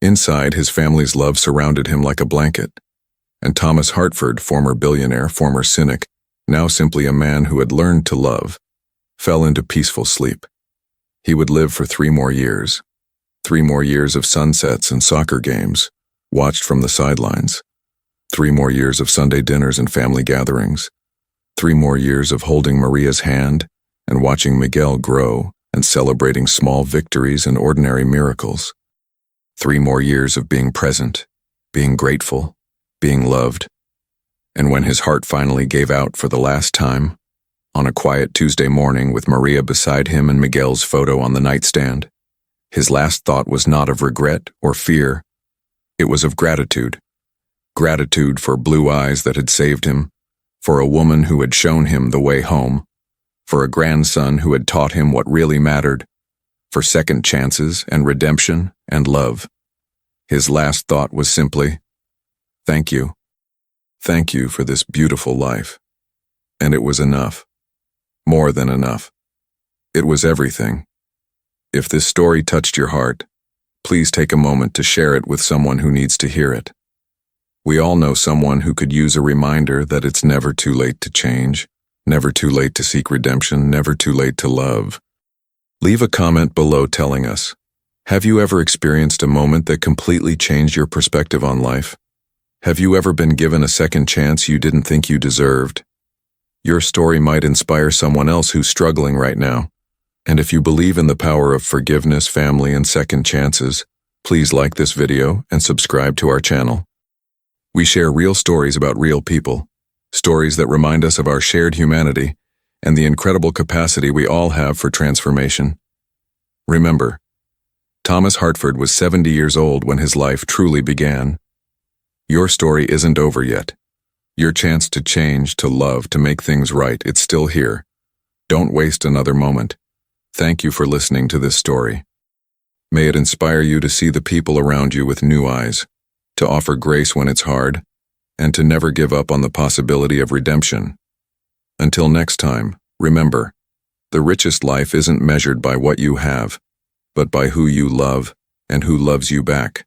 Inside, his family's love surrounded him like a blanket. And Thomas Hartford, former billionaire, former cynic, now simply a man who had learned to love, fell into peaceful sleep. He would live for 3 more years. 3 more years of sunsets and soccer games, watched from the sidelines. 3 more years of Sunday dinners and family gatherings. 3 more years of holding Maria's hand and watching Miguel grow and celebrating small victories and ordinary miracles. 3 more years of being present, being grateful, being loved. And when his heart finally gave out for the last time, on a quiet Tuesday morning with Maria beside him and Miguel's photo on the nightstand, his last thought was not of regret or fear. It was of gratitude. Gratitude for blue eyes that had saved him, for a woman who had shown him the way home, for a grandson who had taught him what really mattered, for second chances and redemption and love. His last thought was simply, "Thank you. Thank you for this beautiful life." And it was enough. More than enough. It was everything. If this story touched your heart, please take a moment to share it with someone who needs to hear it. We all know someone who could use a reminder that it's never too late to change, never too late to seek redemption, never too late to love. Leave a comment below telling us, have you ever experienced a moment that completely changed your perspective on life? Have you ever been given a second chance you didn't think you deserved? Your story might inspire someone else who's struggling right now. And if you believe in the power of forgiveness, family, and second chances, please like this video and subscribe to our channel. We share real stories about real people, stories that remind us of our shared humanity and the incredible capacity we all have for transformation. Remember, Thomas Hartford was 70 years old when his life truly began. Your story isn't over yet. Your chance to change, to love, to make things right, it's still here. Don't waste another moment. Thank you for listening to this story. May it inspire you to see the people around you with new eyes, to offer grace when it's hard, and to never give up on the possibility of redemption. Until next time, remember, the richest life isn't measured by what you have, but by who you love and who loves you back.